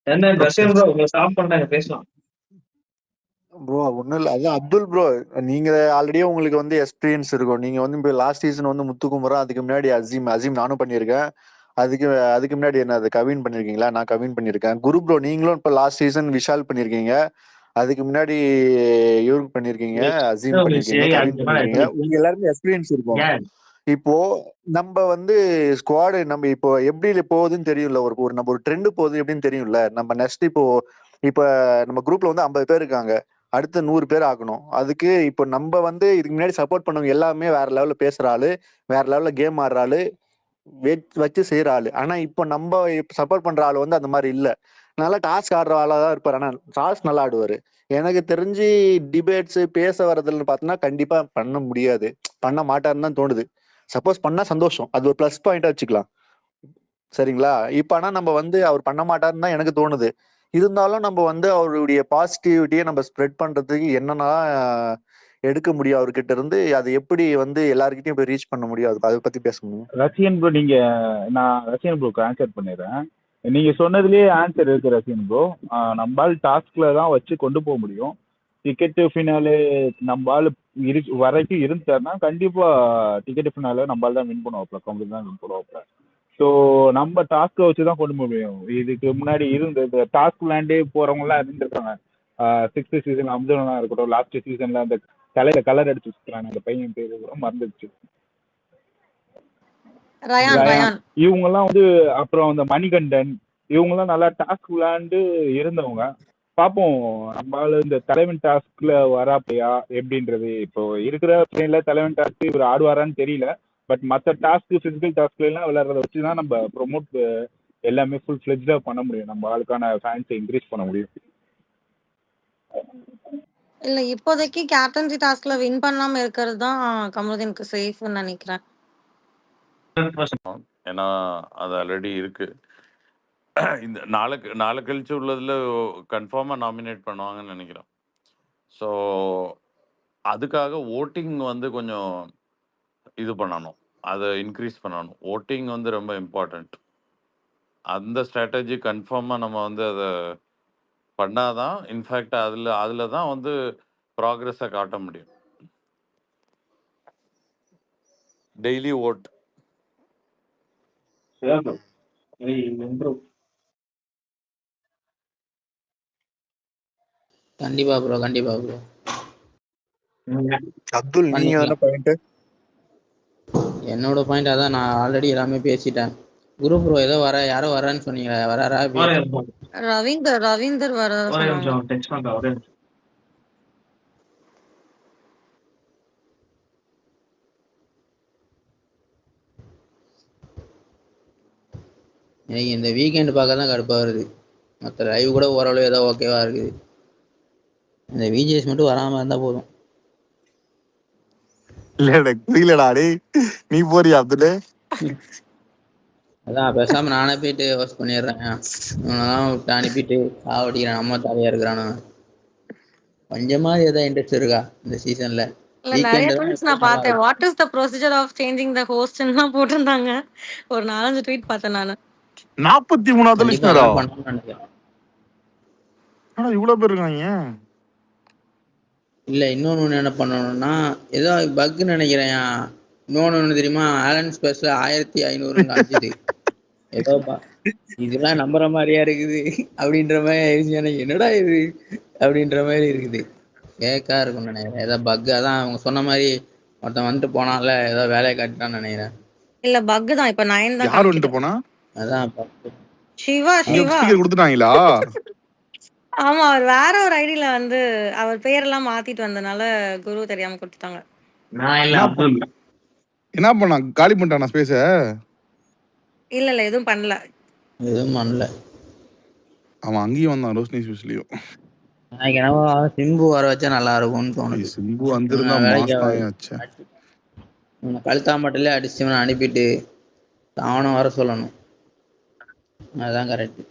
Speaker 2: என்ன ரஷ்யன் ப்ரோ உங்களை ஸ்டாப் பண்ணிட்டாங்க, பேசலாம்.
Speaker 12: ப்ரோ ஒன்றும் இல்லை, அதான் அப்துல் ப்ரோ, நீங்க ஆல்ரெடியே உங்களுக்கு வந்து எக்ஸ்பீரியன்ஸ் இருக்கும். நீங்க வந்து இப்போ லாஸ்ட் சீசன் வந்து முத்துக்குமரா, அதுக்கு முன்னாடி அசீம் நானும் பண்ணியிருக்கேன். அதுக்கு முன்னாடி என்ன அது கவின் பண்ணியிருக்கீங்களா? நான் கவின் பண்ணியிருக்கேன். குரு ப்ரோ நீங்களும் இப்போ லாஸ்ட் சீசன் விஷால் பண்ணியிருக்கீங்க. அதுக்கு முன்னாடி இவருக்கு பண்ணியிருக்கீங்க, அசீம் பண்ணியிருக்கீங்க, கவின் பண்ணியிருக்கீங்க. உங்க எல்லாருமே எக்ஸ்பீரியன்ஸ் இருக்கும். இப்போ நம்ம வந்து ஸ்குவாடு நம்ம இப்போ எப்படி போகுதுன்னு தெரியும்ல, நம்ம ஒரு ட்ரெண்ட் போகுது எப்படின்னு தெரியும்ல. நம்ம நெக்ஸ்ட் இப்போ நம்ம குரூப்ல வந்து 50 பேர் இருக்காங்க, அடுத்து 100 பேர் ஆகணும். அதுக்கு இப்போ நம்ம வந்து இதுக்கு முன்னாடி சப்போர்ட் பண்ணவங்க எல்லாமே வேற லெவல்ல பேசுற ஆளு, வேற லெவல்ல கேம் ஆடுற ஆளு, வச்சு செய்யற ஆளு. ஆனா இப்போ நம்ம சப்போர்ட் பண்ற ஆளு வந்து அந்த மாதிரி இல்ல. நல்லா டாஸ்க் ஆடுற ஆளா தான் இருப்பாரு. ஆனா டாஸ்க் நல்லா ஆடுவாரு. எனக்கு தெரிஞ்சு டிபேட்ஸ் பேச வர்றதுன்னு பார்த்தோன்னா கண்டிப்பா பண்ண முடியாது, பண்ண மாட்டாருன்னு தான் தோணுது. சப்போஸ் பண்ணா சந்தோஷம், அது ஒரு ப்ளஸ் பாயிண்டா வச்சுக்கலாம், சரிங்களா? இப்ப ஆனா நம்ம வந்து அவர் பண்ண மாட்டாருன்னு தான் எனக்கு தோணுது. இருந்தாலும் நம்ம வந்து அவருடைய பாசிட்டிவிட்டியை நம்ம ஸ்ப்ரெட் பண்றதுக்கு என்னன்னா எடுக்க முடியும் அவர்கிட்ட இருந்து, அதை எப்படி வந்து எல்லாருக்கிட்டையும் போய் ரீச் பண்ண முடியும், அதை பத்தி பேச முடியும்.
Speaker 9: ரசிகன் ப்ரோ, நான் ரசிகன் ப்ரோக்கு ஆன்சர் பண்ணிடுறேன். நீங்க சொன்னதுலயே ஆன்சர் இருக்கு ரசிகன் ப்ரோ. நம்மால் டாஸ்க்ல தான் வச்சு கொண்டு போக முடியும். டிக்கெட்டு ஃபினாலே நம்மால் வரைக்கும் இருந்தாருன்னா கண்டிப்பா டிக்கெட்டு ஃபினாலே நம்மளால தான் வின் பண்ணுவாப்ல, கம்பெனி தான் வின் பண்ணுவாப்ல. ஸோ நம்ம டாஸ்க்கை வச்சு தான் கொண்டு போக முடியும். இதுக்கு முன்னாடி இந்த டாஸ்க் விளையாண்டே போறவங்கலாம் இருந்திருக்காங்க. 6th சீசன் அப்துல்லா இருக்கட்டும், லாஸ்ட் சீசன்ல அந்த தலையில கலர் அடிச்சு சுத்துறாங்க, அந்த பையன் பேரு கூட மறந்துடுச்சு,
Speaker 10: ரயான்.
Speaker 9: இவங்க எல்லாம் வந்து, அப்புறம் அந்த மணிகண்டன், இவங்க எல்லாம் நல்லா டாஸ்க் விளையாண்டு இருந்தவங்க. பார்ப்போம் நம்மளால இந்த தலைவன் டாஸ்க்ல வராப்பையா எப்படின்றது. இப்போ இருக்கிற பிளேன்ல தலைவன் டாஸ்க் இவர் ஆடுவாரான்னு தெரியல. பட் மற்ற டாஸ்க் பிசிக்கல் டாஸ்க்ல எல்லாம் விளையாடுறத வச்சுதான் நம்ம ப்ரொமோட் எல்லாமே ஃபுல் ஃபிளெஜ்டா பண்ண முடியும், நம்ம ஆளுக்கான ஃபேன்ஸை இன்க்ரீஸ் பண்ண முடியும்.
Speaker 10: இல்ல இப்போதைக்கு கேப்டன்சி டாஸ்க்ல வின் பண்ணாம இருக்கிறது தான் கமருதீனுக்கு சேஃப்னு நினைக்கிறேன்.
Speaker 11: ஏன்னா அது ஆல்ரெடி இருக்கு. இந்த நாளை கழிச்சு உள்ளதுல கன்ஃபார்மா நாமினேட் பண்ணுவாங்கன்னு நினைக்கிறேன். ஸோ அதுக்காக ஓட்டிங் வந்து கொஞ்சம் இது பண்ணணும், அதை இன்க்ரீஸ் பண்ணணும். ஓட்டிங் வந்து ரொம்ப இம்பார்ட்டண்ட். அந்த ஸ்ட்ராட்டஜி கன்ஃபார்மா நம்ம வந்து அதை பண்ணாதான், இன்ஃபேக்ட் அதுல தான் வந்து ப்ராக்ரஸை காட்ட முடியும். டெய்லி ஓட்.
Speaker 7: கண்டிப்பா ப்ரோ, கண்டிப்பா ப்ரோ.
Speaker 12: அப்துல் நீங்க என்ன பாயிண்ட்?
Speaker 7: என்னோட பாயிண்ட் அதான், நான் ஆல்ரெடி எல்லாமே பேசிட்டேன். குரு ப்ரோ ஏதோ யாரோ வரான்னு சொன்னீங்க, வராரா?
Speaker 10: ரவீந்தர் வர
Speaker 7: எனக்கு இந்த வீக்கெண்ட் பார்க்க தான் கடுப்பா வருது. மற்ற லைவ் கூட ஓரளவு ஏதோ ஓகேவா இருக்குது. இந்த விஜிஎஸ் மட்டும் வராம இருந்தா போதும்.
Speaker 5: இல்ல எனக்கு புரியலடா. நீ போறியா அப்துல்?
Speaker 7: அதான் பேசாம நானே போயிட்டு ஹோஸ்ட் பண்ணிடுறேன். விட்டு அனுப்பிட்டு சாவடிக்கிறேன், நம்ம தலையா இருக்கிறானா. கொஞ்சமா ஏதோ இன்ட்ரெஸ்ட் இருக்கா இந்த சீசன்ல?
Speaker 10: இல்ல நிறைய
Speaker 7: வீக்கெண்ட் தான்
Speaker 10: ட்வீட்ஸ் நான்
Speaker 7: எப்பவும் நல்லா
Speaker 10: பார்த்தேன்.
Speaker 7: இருக்கும்.
Speaker 10: What is the procedure of changing the ஹோஸ்ட்ன்னுலாம் போட்டிருந்தாங்க. ஒரு 4-5 ட்வீட் பார்த்தேன் நானு.
Speaker 5: 43வது
Speaker 7: கண்டிப்பா
Speaker 5: லிஸ்னரா?
Speaker 7: அதான் பண்ணணும்னு நினைக்கிறேன்.
Speaker 5: ஆனா இவ்வளவு பேர் இருக்காங்க.
Speaker 7: இல்ல இன்னொன்னு என்ன பண்ணணும்னா ஏதோ பக்னு நினைக்கிறேன். இன்னொன்னு தெரியுமா, ஆலன் ஸ்பேஸ்ல 1500 காமிச்சுது. ஏதோ இதெல்லாம் நம்புற மாதிரியா இருக்குது அப்படின்ற மாதிரி ஆயிடுச்சு எனக்கு. என்னடா இது அப்படின்ற மாதிரி இருக்குது. கேக்கா இருக்கும்னு நினைக்கிறேன். ஏதோ பக். அதான் அவங்க சொன்ன மாதிரி ஒருத்தன் வந்துட்டு போனால ஏதோ வேலையை காட்டிட்டான்னு நினைக்கிறேன்.
Speaker 10: இல்ல பக் தான். இப்ப 9 தான்
Speaker 5: யார் வந்துட்டு
Speaker 10: காமிக்குது.
Speaker 5: போனா?
Speaker 7: அதான்
Speaker 10: சிவா
Speaker 5: ஸ்பீக்கர் கொடுத்துட்டாங்களா?
Speaker 10: ஆமா, அவர் வேற ஒரு ஐடியில வந்து அவர் பேரெல்லாம் மாத்திட்டு வந்தனால குரு தெரியாம கொடுத்துட்டாங்க.
Speaker 2: நான் இல்ல அப்துல்.
Speaker 5: என்ன பண்ணா? காலி பண்ணிட்டானா ஸ்பேஸ?
Speaker 10: இல்ல எதுவும் பண்ணல.
Speaker 7: எதுவும் பண்ணல.
Speaker 5: அவன் அங்கேயும் வந்தான் ரோஷினி ஸ்பேஸ்லயும்.
Speaker 7: எனக்கு என்னவோ சிம்பு வர வச்சா நல்லா இருக்கும்னு தோணுது.
Speaker 5: சிம்பு வந்திருந்தா
Speaker 7: வேலைக்கு
Speaker 5: மாஸ் தான் ஆச்சு.
Speaker 7: கழுத்தாம்பட்டிலே அடிச்சு அனுப்பிட்டு அவனும் வர சொல்லணும். அதுதான் கரெக்ட்.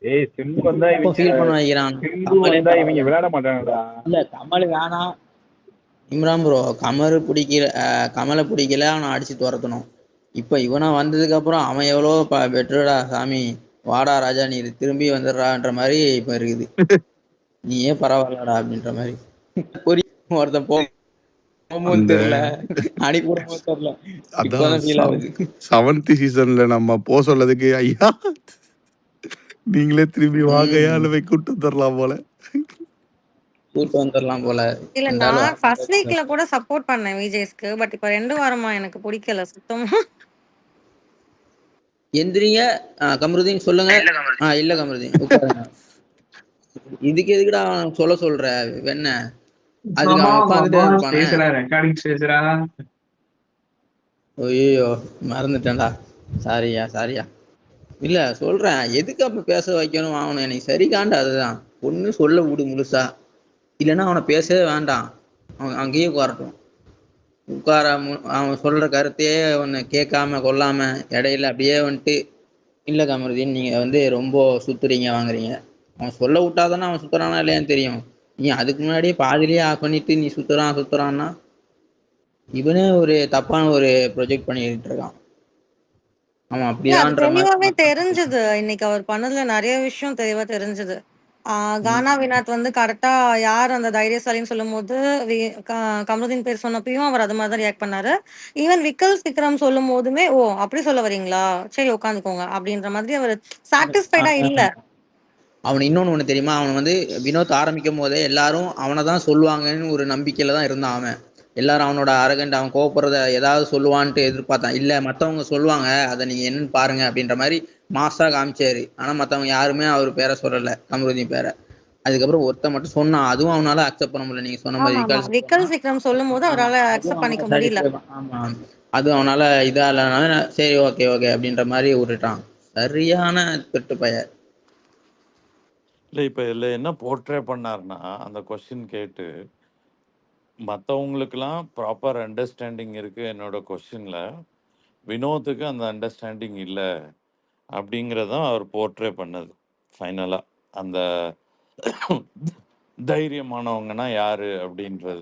Speaker 9: ஏய் சிம்பு வந்தா
Speaker 7: ஃபீல் பண்ண வைக்கிறான்.
Speaker 9: இவங்க விளையாட மாட்டாங்கடா.
Speaker 7: இல்ல கமல் வேணாம். இம்ரான் ப்ரோ கமலை பிடிக்கல, அவனை அடிச்சு துரத்தணும். இப்ப இவனை வந்ததுக்கு அப்புறம் அவன் எவ்வளோ பெட்டரடா சாமி, வாடா ராஜா நீ திரும்பி வந்துடுறான்ற மாதிரி இப்ப இருக்குது. நீ ஏன் பரவாயில்லடா அப்படின்ற மாதிரி. ஒருத்தன் போகும்போது தெரியல, அனுப்பி தெரியல. இப்பதான் ஃபீல் ஆகுது.
Speaker 5: 7th சீசன்ல நம்ம போ சொல்லதுக்கு ஐயா நீங்களே திரும்பி வாங்கயா போய் கூட்டு வந்துடலாம் போல.
Speaker 7: கூட்டு வந்துடலாம் போல.
Speaker 10: இல்ல நான் ஃபர்ஸ்ட் வீக்ல கூட சப்போர்ட் பண்ணேன் விஜேஸ்க்கு. பட் இப்ப 2 வாரமா எனக்கு பிடிக்கல சுத்தமா.
Speaker 7: எந்திரிங்க கமருதீன் சொல்லுங்க. இல்ல கமருதீன் உட்காருங்க. இதுக்கு எதுக்குடா சொல்ல சொல்ற வெண்ண? அதுக்கு அவன் உட்காந்துட்டே இருப்பானே. ஐயோ மறந்துட்டேன்டா. சாரியா. இல்ல சொல்றேன், எதுக்கு அப்ப பேச வைக்கணும் ஆகணும்? எனக்கு சரி காண்டா. அதுதான் ஒண்ணு சொல்ல விடு முழுசா, இல்லைன்னா அவனை பேசவே வேண்டாம். அவன் அங்கேயே உட்காரட்டும். அவன் சொல்ற கருத்தையே ஒன்னு கேட்காம கொள்ளாம இடையில அப்படியே வந்துட்டு இல்ல கமருதீன் நீங்க வந்து ரொம்ப சுத்துறீங்க வாங்குறீங்க. அவன் சொல்ல விட்டாதானே அவன் சுத்துறானா இல்லையான்னு தெரியும். நீ அதுக்கு முன்னாடியே பாதிலேயே ஆஃப் பண்ணிட்டு நீ சுத்துறான்னா இவனே ஒரு தப்பான ஒரு ப்ரொஜெக்ட் பண்ணிட்டு இருக்கான். அவன் அப்படிதான்
Speaker 10: தெளிவாவே தெரிஞ்சது. இன்னைக்கு அவர் பண்ணதுல நிறைய விஷயம் தெளிவா தெரிஞ்சது. கானா வினாத் வந்து கரெக்டா யார் அந்த தைரியசாலின்னு சொல்லும் போது கமருதீன் பேர் சொன்னப்பயும் அவர் அது மாதிரிதான் ரியாக்ட் பண்ணாரு. ஈவன் விக்ரம் சொல்லும் போதுமே ஓ அப்படி சொல்ல வரீங்களா, சரி உட்காந்துக்கோங்க அப்படின்ற மாதிரி அவர் சாட்டிஸ்ஃபைடா இல்ல.
Speaker 7: அவன் இன்னொன்னு ஒண்ணு தெரியுமா, அவன் வந்து வினோத் ஆரம்பிக்கும் போதே எல்லாரும் அவனை தான் சொல்லுவாங்கன்னு ஒரு நம்பிக்கையில தான் இருந்தான். அவன் எல்லாரும் அவனோட அரகண்ட், அவன் கோவப்படுறத ஏதாவது சொல்லுவான்ட்டு எதிர்பார்த்தான். இல்ல மத்தவங்க சொல்லுவாங்க அதை நீங்க என்னன்னு பாருங்க அப்படின்ற மாதிரி மாசா காமிச்சாரு. ஆனா மத்தவங்க யாருமே அவர் பேரை சொல்லல, கமருதீன் பேரை. அதுக்கப்புறம் ஒருத்த மட்டும் சொன்னான், அதுவும் அவனால அக்செப்ட் பண்ண முடியல. நீங்க சொன்ன மாதிரி
Speaker 10: விக்ரம் சொல்லும் போது அவரால் அக்செப்ட் பண்ணிக்க முடியல.
Speaker 7: ஆமா அது அவனால இதா இல்லனால சரி ஓகே அப்படின்ற மாதிரி விட்டுட்டான். சரியான திட்டு பைய.
Speaker 16: இல்லை இப்போ இதில் என்ன போர்ட்ரே பண்ணார்னா, அந்த கொஸ்டின் கேட்டு மற்றவங்களுக்கெல்லாம் ப்ராப்பர் அண்டர்ஸ்டாண்டிங் இருக்குது என்னோட கொஸ்டினில், வினோத்துக்கு அந்த அண்டர்ஸ்டாண்டிங் இல்லை அப்படிங்கிறதான் அவர் போர்ட்ரே பண்ணது ஃபைனலாக. அந்த தைரியமானவங்கன்னா யாரு அப்படின்றது.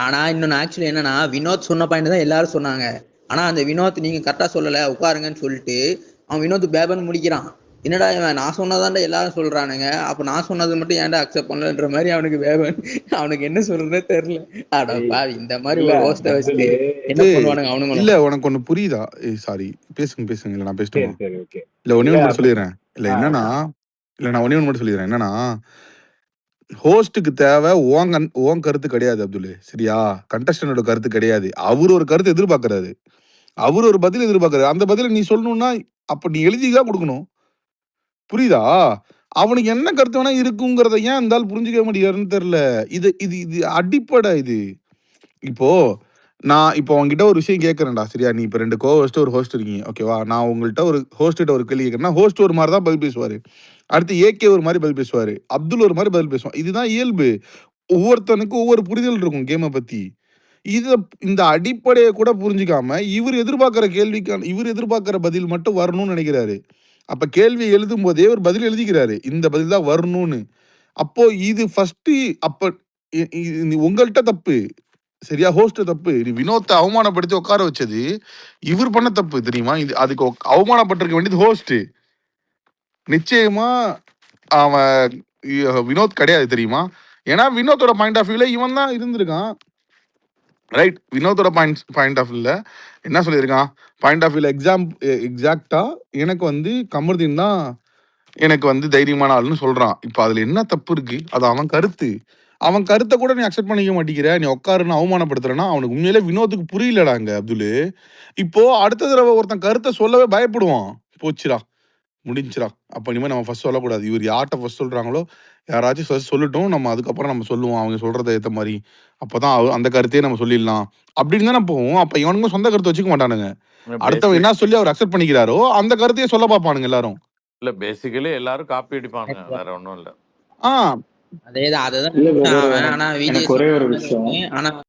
Speaker 7: ஆனா இன்னொன்னு ஆக்சுவலி என்னன்னா, வினோத் சொன்ன பாயிண்ட் தான் எல்லாரும் சொன்னாங்க. ஆனா அந்த வினோத் நீங்க கரெக்டா சொல்லல உட்காருங்கன்னு சொல்லிட்டு அவன் வினோத் பேபன் முடிக்கிறான். என்னடா இவன் நான் சொன்னதாண்டா எல்லாரும் சொல்றானுங்க, அப்ப நான் சொன்னது மட்டும் ஏன்டா அக்செப்ட் பண்ணலன்ற மாதிரி அவனுக்கு பேபன். அவனுக்கு என்ன சொல்றதே தெரியல. அட பாவி, இந்த மாதிரி ஒரு ஹோஸ்ட வச்சுட்டு என்ன பண்ணுவானுங்க அவனுங்க?
Speaker 5: இல்ல உனக்கு ஒண்ணு புரியுதா? சாரி பேசுங்க இல்ல நான் பேசிட்டேன். இல்ல ஒண்ணே ஒன்று சொல்லிடுறேன். இல்ல என்னன்னா, நான் ஒண்ணே ஒன்று மட்டும் சொல்லிடுறேன். என்னன்னா ஹோஸ்டுக்கு தேவை ஓன் கருத்து கிடையாது அப்துல், சரியா? கண்டஸ்டன்டோட கருத்து கிடையாது. அவர் ஒரு கருத்து எதிர்பார்க்கறாரு, அவர் ஒரு பதில் எதிர்பார்க்கறாரு. அந்த பதில நீ சொல்லணும்னா அப்ப நீ எழுதிதான் கொடுக்கணும், புரியுதா? அவனுக்கு என்ன கருத்து வேணா இருக்குங்கிறத ஏன் இருந்தாலும் புரிஞ்சுக்க முடியாதுன்னு தெரியல. இது இது இது அடிப்படை இது. இப்போ நான் இப்போ உங்ககிட்ட ஒரு விஷயம் கேட்கறேன்டா, சரியா? நீ இப்போ 2 கோ-ஹோஸ்ட் ஒரு ஹோஸ்ட் இருக்கீங்க, ஓகேவா? நான் உங்கள்கிட்ட ஒரு ஹோஸ்ட்ட ஒரு கேள்வி கேட்கறேன்னா ஹோஸ்ட் ஒரு மாதிரி தான் பதில் பேசுவாரு, அடுத்து ஏகே ஒரு மாதிரி பதில் பேசுவாரு, அப்துல் ஒரு மாதிரி பதில் பேசுவான். இதுதான் இயல்பு. ஒவ்வொருத்தனுக்கும் ஒவ்வொரு புரிதல் இருக்கும் கேமை பத்தி. இந்த அடிப்படையை கூட புரிஞ்சுக்காம இவர் எதிர்பார்க்கிற கேள்விக்கான இவர் எதிர்பார்க்கிற பதில் மட்டும் வரணும்னு நினைக்கிறாரு. அப்ப கேள்வி எழுதும் போதே ஒரு பதில் எழுதிக்கிறாரு, இந்த பதில் தான் வரணும்னு. அப்போ இது ஃபர்ஸ்ட் அப்ப உங்கள்கிட்ட தப்பு சரியா, ஹோஸ்ட் தப்பு. நீ வினோத்தை அவமானப்படுத்தி உட்கார வச்சது இவர் பண்ண தப்பு தெரியுமா? இது அதுக்கு அவமானப்பட்டிருக்க வேண்டியது ஹோஸ்ட். நிச்சயமா அவன் வினோத் கிடையாது தெரியுமா? ஏன்னா வினோத்தோட பாயிண்ட் ஆஃப் வியூல இவன் தான் இருந்திருக்கான், ரைட்? வினோத்தோட பாயிண்ட் ஆஃப் வியூல என்ன சொல்லியிருக்கான்? பாயிண்ட் ஆஃப் வியூல எக்ஸாக்டா எனக்கு வந்து கமருதீன் தான் எனக்கு வந்து தைரியமான ஆளுன்னு சொல்றான். இப்ப அதுல என்ன தப்பு இருக்கு? அது அவன் கருத்து. அவன் கருத்தை கூட நீ அக்செப்ட் பண்ணிக்க மாட்டேங்கிற, நீ உட்காருன்னு அவமானப்படுத்துறனா அவனுக்கு உண்மையிலே வினோத்துக்கு புரியலடாங்க அப்துல்லு. இப்போ அடுத்த தடவை ஒருத்தன் கருத்தை சொல்லவே பயப்படுவான். போச்சுடா, முடிஞ்சுடா, அப்ப இனிமே நம்ம ஃபர்ஸ்ட் சொல்லக்கூடாது. இவர் யார்கிட்ட ஃபர்ஸ்ட் சொல்றாங்களோ யாராச்சும் ஃபர்ஸ்ட் சொல்லட்டும், நம்ம அதுக்கப்புறம் நம்ம சொல்லுவோம் அவங்க சொல்றதை ஏற்ற மாதிரி. அப்பதான் அந்த கருத்தையே நம்ம சொல்லிடலாம் அப்படின்னு தானே போவோம். அப்ப இவனுங்க சொந்த கருத்தை வச்சுக்க மாட்டானுங்க. அடுத்தவன் என்ன சொல்லி அவர் அக்செப்ட் பண்ணிக்கிறாரோ அந்த கருத்தையே சொல்ல பார்ப்பானுங்க எல்லாரும்.
Speaker 16: இல்ல பேசிக்கலி எல்லாரும் காப்பி அடிப்பாங்க, வேற ஒண்ணும் இல்ல.
Speaker 7: அதேதான்
Speaker 17: இல்ல brother, எனக்கு ஒரே ஒரு விஷயம்.
Speaker 7: ஆனா